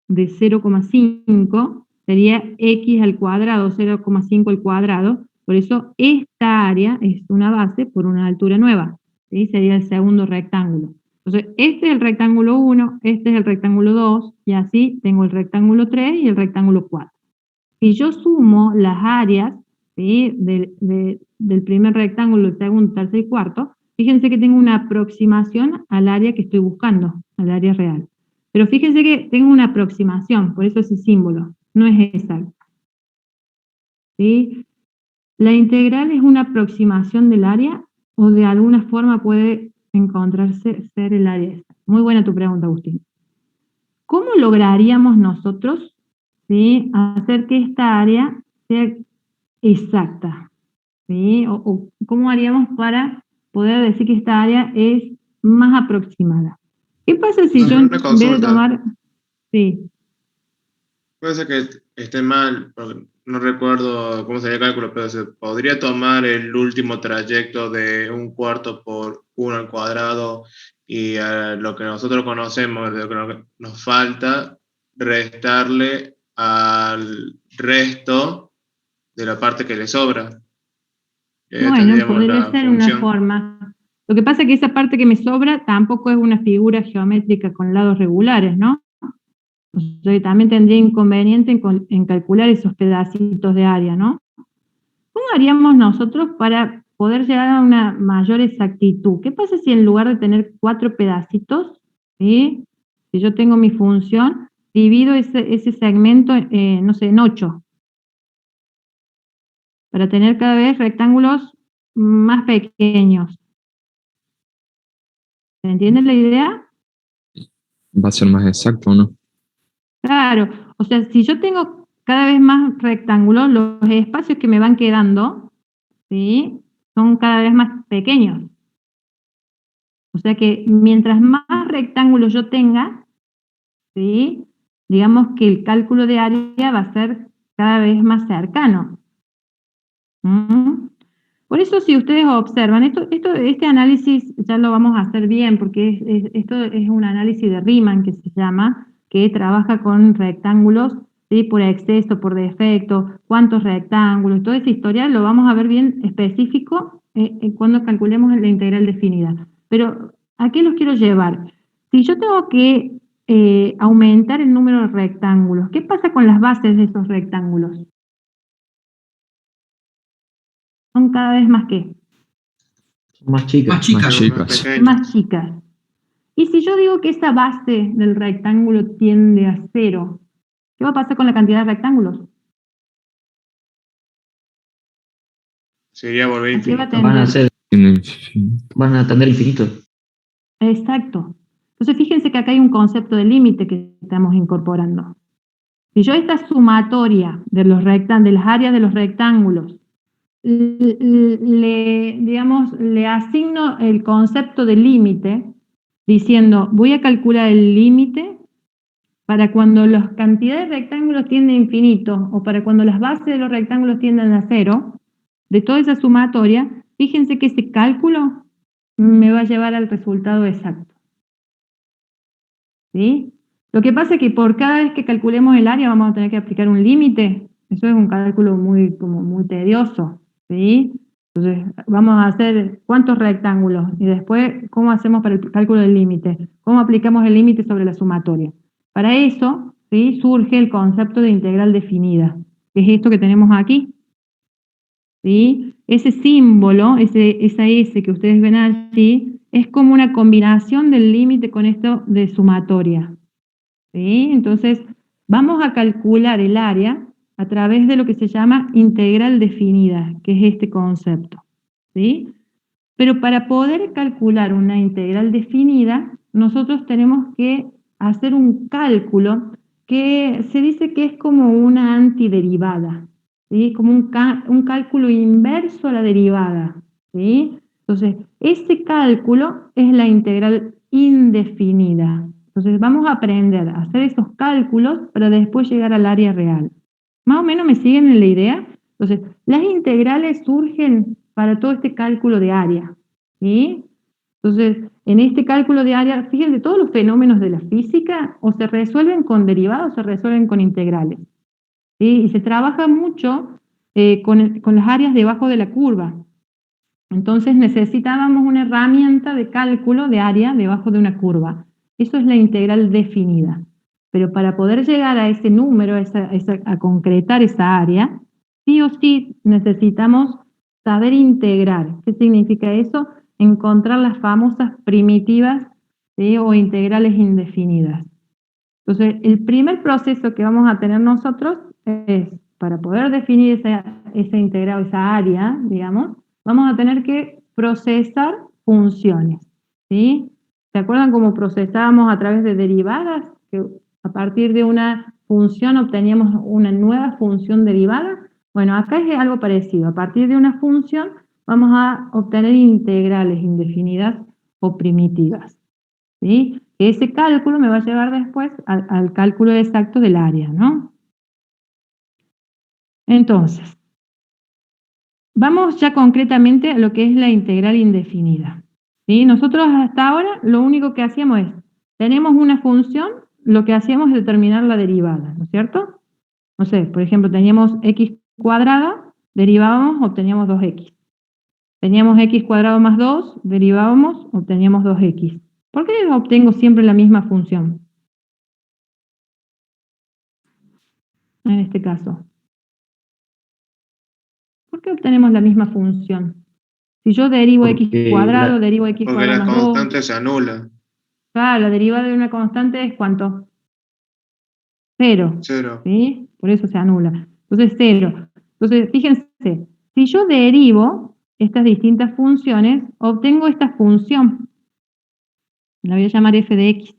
de 0,5 sería x al cuadrado, 0,5 al cuadrado. Por eso esta área es una base por una altura nueva, ¿sí? Sería el segundo rectángulo. Entonces, este es el rectángulo 1, este es el rectángulo 2, y así tengo el rectángulo 3 y el rectángulo 4. Si yo sumo las áreas, ¿sí?, del primer rectángulo, el segundo, tercer y cuarto, fíjense que tengo una aproximación al área que estoy buscando, al área real. Pero fíjense que tengo una aproximación, por eso ese símbolo, no es exacto. ¿Sí? La integral es una aproximación del área o de alguna forma puede encontrarse ser el área esa. Muy buena tu pregunta, Agustín. ¿Cómo lograríamos nosotros, ¿sí?, hacer que esta área sea exacta? ¿Sí? O ¿cómo haríamos para poder decir que esta área es más aproximada? ¿Qué pasa si yo en Una vez de consulta. tomar... Sí, Puede ser que esté mal, porque no recuerdo cómo sería el cálculo, pero se podría tomar el último trayecto de 1/4 por 1 al cuadrado y a lo que nosotros conocemos, de lo que nos falta, restarle al resto de la parte que le sobra. bueno, Tendríamos podría la ser una función. forma. Lo que pasa es que esa parte que me sobra tampoco es una figura geométrica con lados regulares, ¿no? O sea, que también tendría inconveniente en calcular esos pedacitos de área, ¿no? ¿Cómo haríamos nosotros para poder llegar a una mayor exactitud? ¿Qué pasa si en lugar de tener 4 pedacitos, ¿sí?, si yo tengo mi función, divido ese segmento, no sé, en 8, para tener cada vez rectángulos más pequeños? ¿Se entiende la idea? Va a ser más exacto, ¿o no? Claro, o sea, si yo tengo cada vez más rectángulos, los espacios que me van quedando, ¿sí?, son cada vez más pequeños. O sea que mientras más rectángulos yo tenga, ¿sí?, digamos que el cálculo de área va a ser cada vez más cercano. ¿Mm? Por eso, si ustedes observan, este análisis ya lo vamos a hacer bien, porque esto es un análisis de Riemann que se llama, que trabaja con rectángulos, ¿sí?, por exceso, por defecto, cuántos rectángulos, toda esa historia lo vamos a ver bien específico cuando calculemos la integral definida. Pero, ¿a qué los quiero llevar? Si yo tengo que aumentar el número de rectángulos, ¿qué pasa con las bases de esos rectángulos? Son cada vez más ¿qué? Más chicas. Más chicas. chicas. Pequeño. Más chicas. Y si yo digo que esa base del rectángulo tiende a 0, ¿qué va a pasar con la cantidad de rectángulos? Sería volver ¿A qué va a infinito. tender? Van a tender infinito. Exacto. Entonces fíjense que acá hay un concepto de límite que estamos incorporando. Si yo esta sumatoria de las áreas de los rectángulos le asigno el concepto de límite, diciendo, voy a calcular el límite para cuando las cantidades de rectángulos tienden a infinito, o para cuando las bases de los rectángulos tienden a 0, de toda esa sumatoria, fíjense que ese cálculo me va a llevar al resultado exacto. ¿Sí? Lo que pasa es que por cada vez que calculemos el área vamos a tener que aplicar un límite. Eso es un cálculo muy tedioso, ¿sí? Entonces, vamos a hacer cuántos rectángulos y después cómo hacemos para el cálculo del límite, cómo aplicamos el límite sobre la sumatoria. Para eso, ¿sí?, surge el concepto de integral definida, que es esto que tenemos aquí. ¿Sí? Ese símbolo, esa S que ustedes ven allí, es como una combinación del límite con esto de sumatoria. ¿Sí? Entonces, vamos a calcular el área a través de lo que se llama integral definida, que es este concepto. ¿Sí? Pero para poder calcular una integral definida, nosotros tenemos que hacer un cálculo que se dice que es como una antiderivada, ¿sí? Como un cálculo inverso a la derivada, ¿sí? Entonces, ese cálculo es la integral indefinida. Entonces, vamos a aprender a hacer esos cálculos para después llegar al área real. ¿Más o menos me siguen en la idea? Entonces, las integrales surgen para todo este cálculo de área, ¿sí? Entonces, en este cálculo de área, fíjense, todos los fenómenos de la física o se resuelven con derivadas o se resuelven con integrales, ¿sí? Y se trabaja mucho con las áreas debajo de la curva. Entonces necesitábamos una herramienta de cálculo de área debajo de una curva. Eso es la integral definida. Pero para poder llegar a ese número, a concretar esa área, sí o sí necesitamos saber integrar. ¿Qué significa eso? Encontrar las famosas primitivas, ¿sí?, o integrales indefinidas. Entonces, el primer proceso que vamos a tener nosotros es, para poder definir esa integral, esa área, digamos, vamos a tener que procesar funciones, ¿sí? ¿Se acuerdan cómo procesábamos a través de derivadas? Que a partir de una función obteníamos una nueva función derivada. Bueno, acá es algo parecido. A partir de una función vamos a obtener integrales indefinidas o primitivas, ¿sí? Ese cálculo me va a llevar después al cálculo exacto del área, ¿no? Entonces, vamos ya concretamente a lo que es la integral indefinida, ¿sí? Nosotros hasta ahora lo único que hacíamos es, tenemos una función, lo que hacíamos es determinar la derivada, ¿no es cierto? No sé, por ejemplo, teníamos x cuadrada, derivábamos, obteníamos 2x. Teníamos x cuadrado más 2, derivábamos, obteníamos 2x. ¿Por qué obtengo siempre la misma función? En este caso. ¿Por qué obtenemos la misma función? Si yo derivo x cuadrado, derivo x Porque cuadrado la más 2. constante se anula. Claro, la derivada de una constante es ¿cuánto? 0. 0. ¿Sí? Por eso se anula. Entonces 0. Entonces, fíjense, si yo derivo estas distintas funciones, obtengo esta función. La voy a llamar f de x.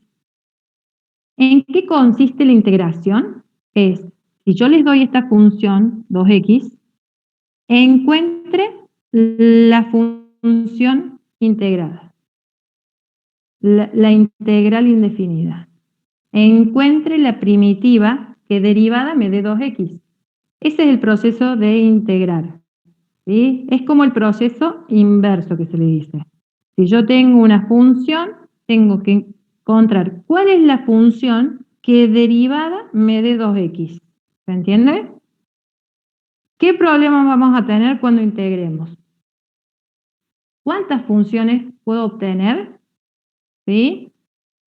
¿En qué consiste la integración? Es, si yo les doy esta función, 2x, encuentre la función integrada, la integral indefinida. Encuentre la primitiva que derivada me dé 2x. Ese es el proceso de integrar, ¿sí? Es como el proceso inverso que se le dice. Si yo tengo una función, tengo que encontrar cuál es la función que derivada me dé 2x. ¿Se entiende? ¿Qué problemas vamos a tener cuando integremos? ¿Cuántas funciones puedo obtener? ¿Sí?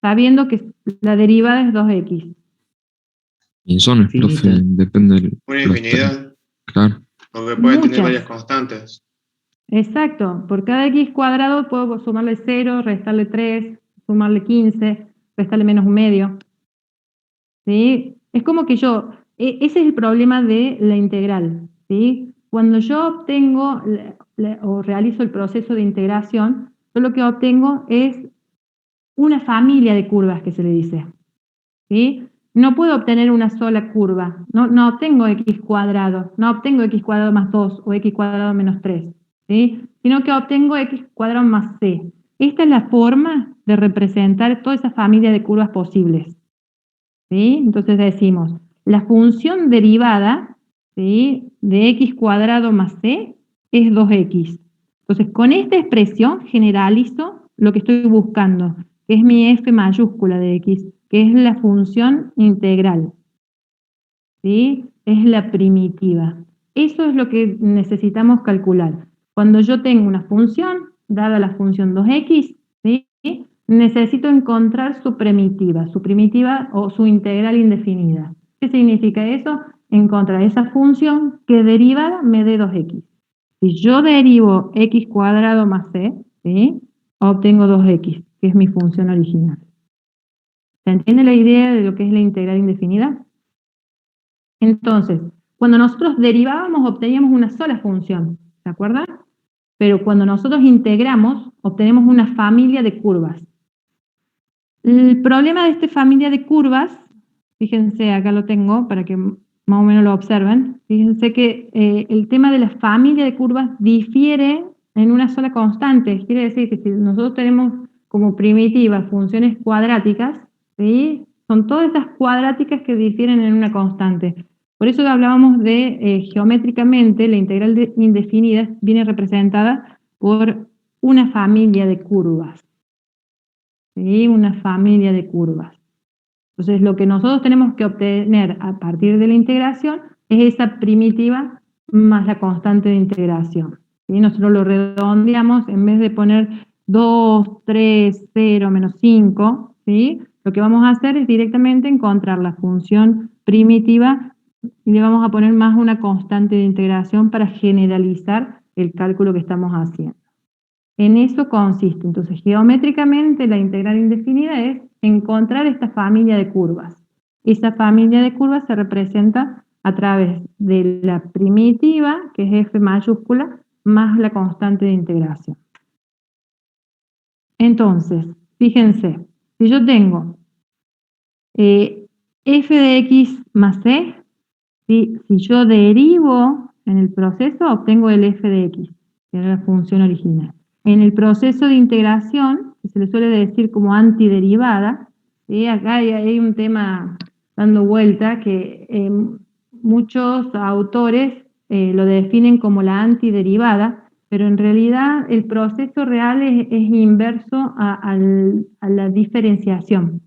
Sabiendo que la derivada es 2x. Millones, profe, Infinita. depende del. Una infinidad. Claro. Porque puede tener Muchas. varias constantes. Exacto. Por cada x cuadrado puedo sumarle 0, restarle 3, sumarle 15, restarle menos un medio. ¿Sí? Es como que ese es el problema de la integral, ¿sí? Cuando yo obtengo o realizo el proceso de integración, yo lo que obtengo es una familia de curvas que se le dice, ¿sí? No puedo obtener una sola curva, no obtengo x cuadrado, no obtengo x cuadrado más 2 o x cuadrado menos 3, ¿sí? Sino que obtengo x cuadrado más c. Esta es la forma de representar toda esa familia de curvas posibles, ¿sí? Entonces decimos, la función derivada, ¿sí?, de x cuadrado más c es 2x. Entonces, con esta expresión generalizo lo que estoy buscando, que es mi f mayúscula de x, que es la función integral, ¿sí? Es la primitiva. Eso es lo que necesitamos calcular. Cuando yo tengo una función, dada la función 2x, ¿sí? Necesito encontrar su primitiva o su integral indefinida. ¿Qué significa eso? Encontrar esa función que derivada me dé 2x. Si yo derivo x cuadrado más c, ¿sí? Obtengo 2x, que es mi función original. ¿Se entiende la idea de lo que es la integral indefinida? Entonces, cuando nosotros derivábamos, obteníamos una sola función, ¿se acuerdan? Pero cuando nosotros integramos, obtenemos una familia de curvas. El problema de esta familia de curvas, fíjense, acá lo tengo para que más o menos lo observen, fíjense que el tema de la familia de curvas difiere en una sola constante. Quiere decir que si nosotros tenemos como primitivas funciones cuadráticas, ¿sí? Son todas estas cuadráticas que difieren en una constante. Por eso hablábamos de geométricamente, la integral indefinida viene representada por una familia de curvas. ¿Sí? Una familia de curvas. Entonces, lo que nosotros tenemos que obtener a partir de la integración es esa primitiva más la constante de integración. ¿Sí? Nosotros lo redondeamos, en vez de poner 2, 3, 0, menos 5, ¿sí? Lo que vamos a hacer es directamente encontrar la función primitiva y le vamos a poner más una constante de integración para generalizar el cálculo que estamos haciendo. En eso consiste. Entonces, geométricamente la integral indefinida es encontrar esta familia de curvas. Esa familia de curvas se representa a través de la primitiva, que es f mayúscula, más la constante de integración. Entonces, fíjense, si yo tengo f de x más c, si yo derivo en el proceso, obtengo el f de x, que era la función original. En el proceso de integración, que se le suele decir como antiderivada, ¿sí? Acá hay un tema dando vuelta que muchos autores lo definen como la antiderivada, pero en realidad el proceso real es inverso a la diferenciación,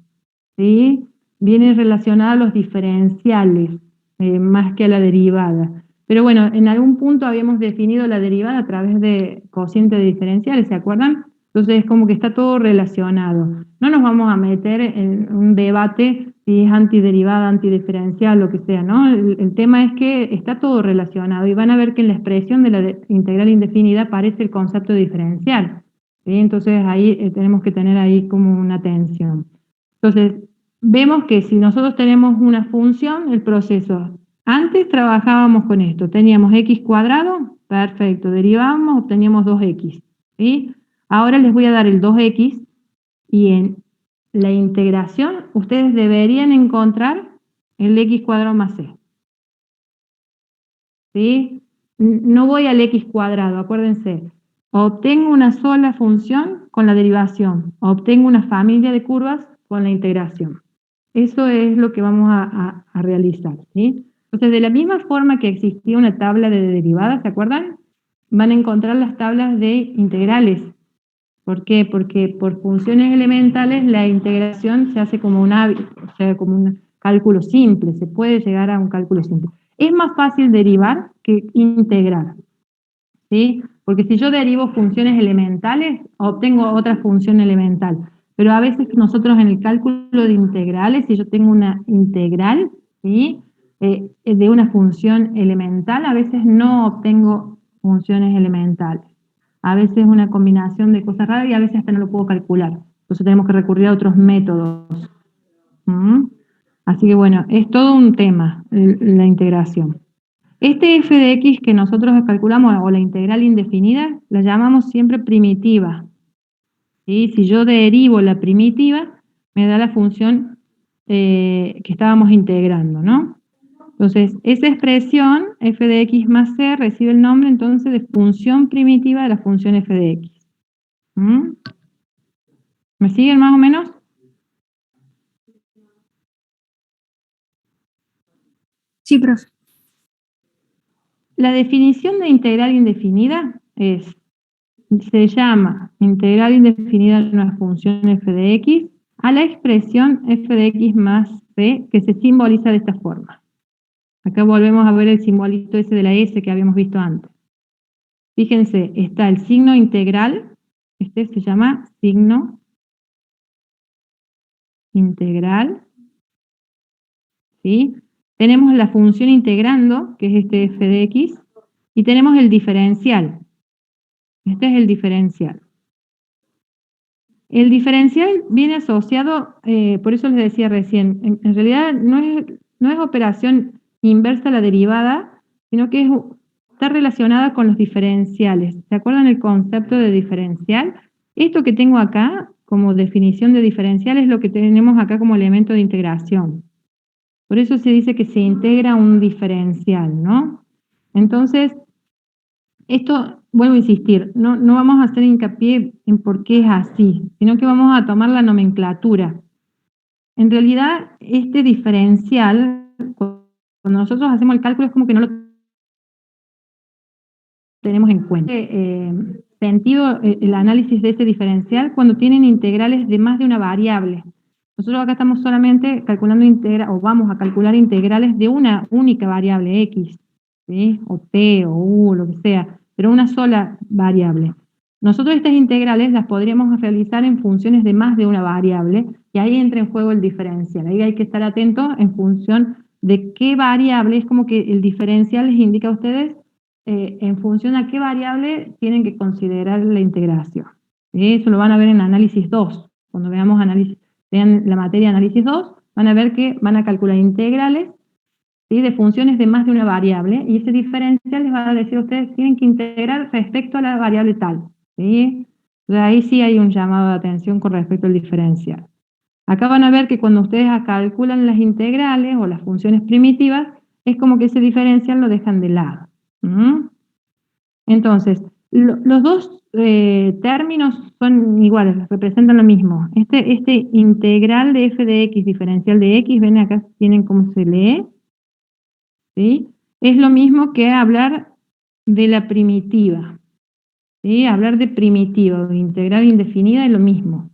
¿sí? Viene relacionado a los diferenciales más que a la derivada. Pero bueno, en algún punto habíamos definido la derivada a través de cociente de diferenciales, ¿se acuerdan? Entonces es como que está todo relacionado. No nos vamos a meter en un debate si es antiderivada, antidiferencial, lo que sea, ¿no? El tema es que está todo relacionado y van a ver que en la expresión de la integral indefinida aparece el concepto de diferencial, ¿sí? Entonces ahí tenemos que tener ahí como una tensión. Entonces, vemos que si nosotros tenemos una función, el proceso, antes trabajábamos con esto, teníamos x cuadrado, perfecto, derivábamos, obteníamos 2x, ¿sí? Ahora les voy a dar el 2x y en la integración ustedes deberían encontrar el x cuadrado más c, ¿sí? No voy al x cuadrado, acuérdense, obtengo una sola función con la derivación, obtengo una familia de curvas con la integración. Eso es lo que vamos a realizar, ¿sí? Entonces, de la misma forma que existía una tabla de derivadas, ¿se acuerdan? Van a encontrar las tablas de integrales. ¿Por qué? Porque por funciones elementales la integración se hace como como un cálculo simple, se puede llegar a un cálculo simple. Es más fácil derivar que integrar, ¿sí? Porque si yo derivo funciones elementales, obtengo otra función elemental. Pero a veces nosotros en el cálculo de integrales, si yo tengo una integral, ¿sí? De una función elemental, a veces no obtengo funciones elementales. A veces es una combinación de cosas raras y a veces hasta no lo puedo calcular. Entonces tenemos que recurrir a otros métodos. Así que bueno, es todo un tema la integración. Este f de x que nosotros calculamos, o la integral indefinida, la llamamos siempre primitiva. ¿Sí? Si yo derivo la primitiva, me da la función que estábamos integrando, ¿no? Entonces, esa expresión, f de x más c, recibe el nombre entonces de función primitiva de la función f de x. ¿Me siguen más o menos? Sí, profe. La definición de integral indefinida se llama integral indefinida de una función f de x a la expresión f de x más c, que se simboliza de esta forma. Acá volvemos a ver el simbolito ese de la S que habíamos visto antes. Fíjense, está el signo integral, este se llama signo integral, ¿sí? Tenemos la función integrando, que es este f de x, y tenemos el diferencial. Este es el diferencial. El diferencial viene asociado, por eso les decía recién, en realidad no es operación inversa a la derivada, sino que está relacionada con los diferenciales. ¿Se acuerdan el concepto de diferencial? Esto que tengo acá como definición de diferencial es lo que tenemos acá como elemento de integración. Por eso se dice que se integra un diferencial, ¿no? Entonces, esto, vuelvo a insistir, no vamos a hacer hincapié en por qué es así, sino que vamos a tomar la nomenclatura. En realidad, este diferencial, cuando nosotros hacemos el cálculo, es como que no lo tenemos en cuenta. Sentido el análisis de este diferencial cuando tienen integrales de más de una variable. Nosotros acá estamos solamente calculando o vamos a calcular integrales de una única variable x, ¿sí? O p, o u, lo que sea, pero una sola variable. Nosotros estas integrales las podríamos realizar en funciones de más de una variable, y ahí entra en juego el diferencial. Ahí hay que estar atentos en función de qué variable, es como que el diferencial les indica a ustedes en función a qué variable tienen que considerar la integración. Eso lo van a ver en análisis 2. Cuando vean la materia de análisis 2, van a ver que van a calcular integrales, ¿sí?, de funciones de más de una variable, y ese diferencial les va a decir a ustedes tienen que integrar respecto a la variable tal, ¿sí? Ahí sí hay un llamado de atención con respecto al diferencial. Acá van a ver que cuando ustedes calculan las integrales o las funciones primitivas, es como que ese diferencial lo dejan de lado. Entonces, los dos términos son iguales, representan lo mismo. Este integral de f de x, diferencial de x, ven acá, tienen cómo se lee, ¿sí? Es lo mismo que hablar de la primitiva, ¿sí? Hablar de primitiva, de integral indefinida es lo mismo.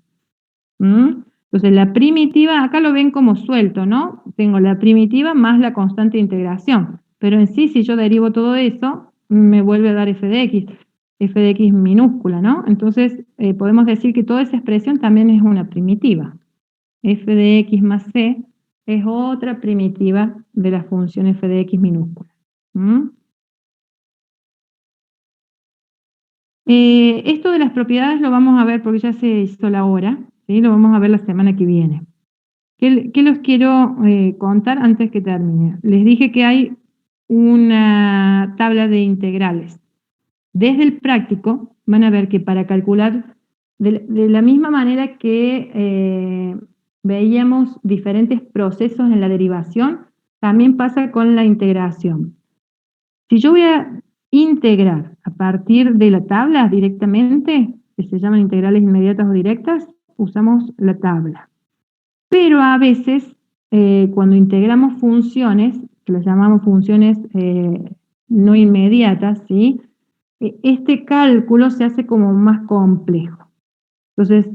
Entonces, la primitiva, acá lo ven como suelto, ¿no? Tengo la primitiva más la constante de integración. Pero en sí, si yo derivo todo eso, me vuelve a dar f de x minúscula, ¿no? Entonces, podemos decir que toda esa expresión también es una primitiva. F de x más c es otra primitiva de la función f de x minúscula. Esto de las propiedades lo vamos a ver porque ya se hizo la hora, ¿sí? Lo vamos a ver la semana que viene. ¿Qué los quiero contar antes que termine? Les dije que hay una tabla de integrales. Desde el práctico van a ver que para calcular de la misma manera que veíamos diferentes procesos en la derivación, también pasa con la integración. Si yo voy a integrar a partir de la tabla directamente, que se llaman integrales inmediatas o directas, usamos la tabla. Pero a veces, cuando integramos funciones, que las llamamos funciones no inmediatas, ¿sí?, este cálculo se hace como más complejo. Entonces,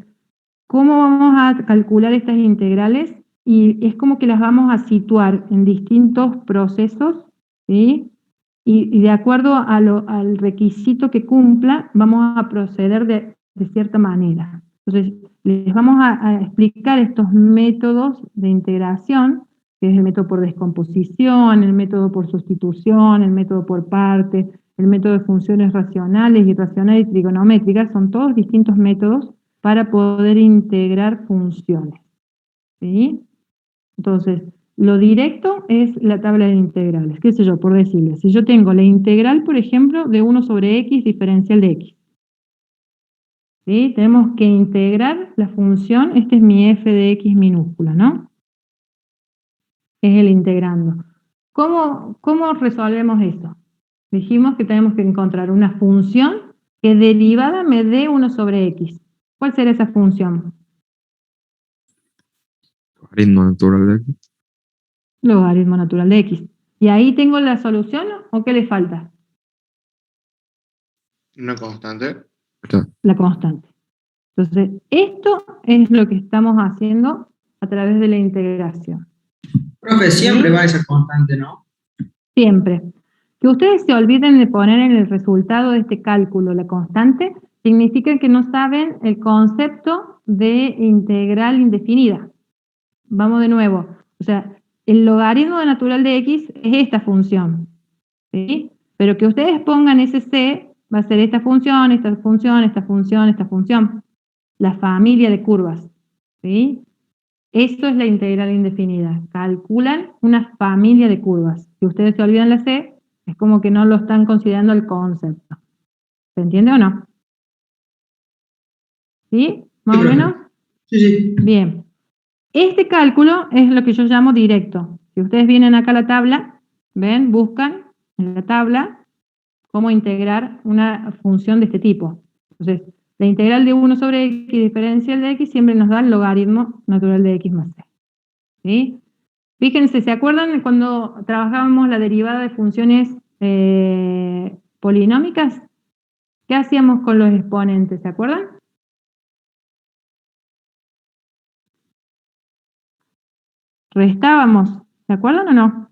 ¿cómo vamos a calcular estas integrales? Y es como que las vamos a situar en distintos procesos, ¿sí? Y de acuerdo al requisito que cumpla, vamos a proceder de cierta manera. Entonces, les vamos a explicar estos métodos de integración, que es el método por descomposición, el método por sustitución, el método por parte, el método de funciones racionales, irracionales y trigonométricas. Son todos distintos métodos para poder integrar funciones, ¿sí? Entonces, lo directo es la tabla de integrales, qué sé yo, por decirles. Si yo tengo la integral, por ejemplo, de 1 sobre x diferencial de x, ¿sí? Tenemos que integrar la función, este es mi f de x minúscula, ¿no? Es el integrando. ¿Cómo resolvemos eso? Dijimos que tenemos que encontrar una función que derivada me dé 1 sobre x. ¿Cuál será esa función? Logaritmo natural de x. Logaritmo natural de x. ¿Y ahí tengo la solución o qué le falta? Una constante. La constante. Entonces, esto es lo que estamos haciendo a través de la integración. Profe, siempre va esa constante, ¿no? Siempre. Que ustedes se olviden de poner en el resultado de este cálculo la constante, significa que no saben el concepto de integral indefinida. Vamos de nuevo. O sea, el logaritmo de natural de x es esta función, ¿sí? Pero que ustedes pongan ese c, va a ser esta función, esta función, esta función, esta función. La familia de curvas, ¿sí? Esto es la integral indefinida. Calculan una familia de curvas. Si ustedes se olvidan la c, es como que no lo están considerando el concepto. ¿Se entiende o no? ¿Sí? ¿Más o menos? Sí, sí. Bien. Este cálculo es lo que yo llamo directo. Si ustedes vienen acá a la tabla, ven, buscan en la tabla cómo integrar una función de este tipo. Entonces, la integral de 1 sobre x diferencial de x siempre nos da el logaritmo natural de x más c. ¿Sí? Fíjense, ¿se acuerdan cuando trabajábamos la derivada de funciones polinómicas? ¿Qué hacíamos con los exponentes? ¿Se acuerdan? Restábamos, ¿se acuerdan o no?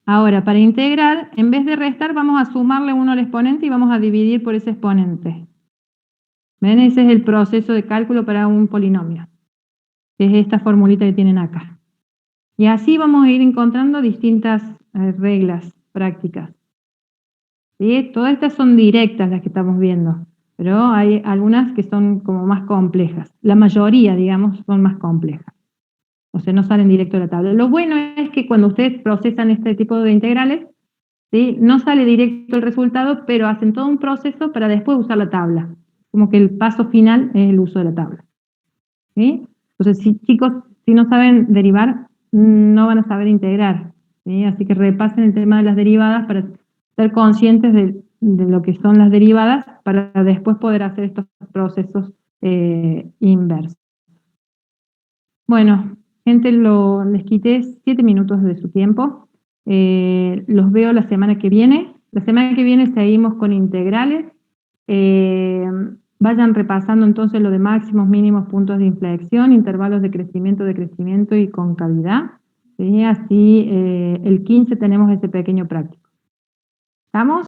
Ahora, para integrar, en vez de restar, vamos a sumarle 1 al exponente y vamos a dividir por ese exponente. ¿Ven? Ese es el proceso de cálculo para un polinomio. Es esta formulita que tienen acá. Y así vamos a ir encontrando distintas reglas prácticas. ¿Sí? Todas estas son directas las que estamos viendo, pero hay algunas que son como más complejas. La mayoría, digamos, son más complejas. O sea, no salen directo de la tabla. Lo bueno es que cuando ustedes procesan este tipo de integrales, ¿sí? No sale directo el resultado, pero hacen todo un proceso para después usar la tabla. Como que el paso final es el uso de la tabla. ¿Sí? Entonces, si, chicos, si no saben derivar, no van a saber integrar. ¿Sí? Así que repasen el tema de las derivadas para ser conscientes de lo que son las derivadas para después poder hacer estos procesos inversos. Bueno, gente, les quité 7 minutos de su tiempo. Los veo la semana que viene. La semana que viene seguimos con integrales. Vayan repasando entonces lo de máximos, mínimos, puntos de inflexión, intervalos de crecimiento y concavidad. ¿Sí? Así el 15 tenemos ese pequeño práctico. ¿Estamos?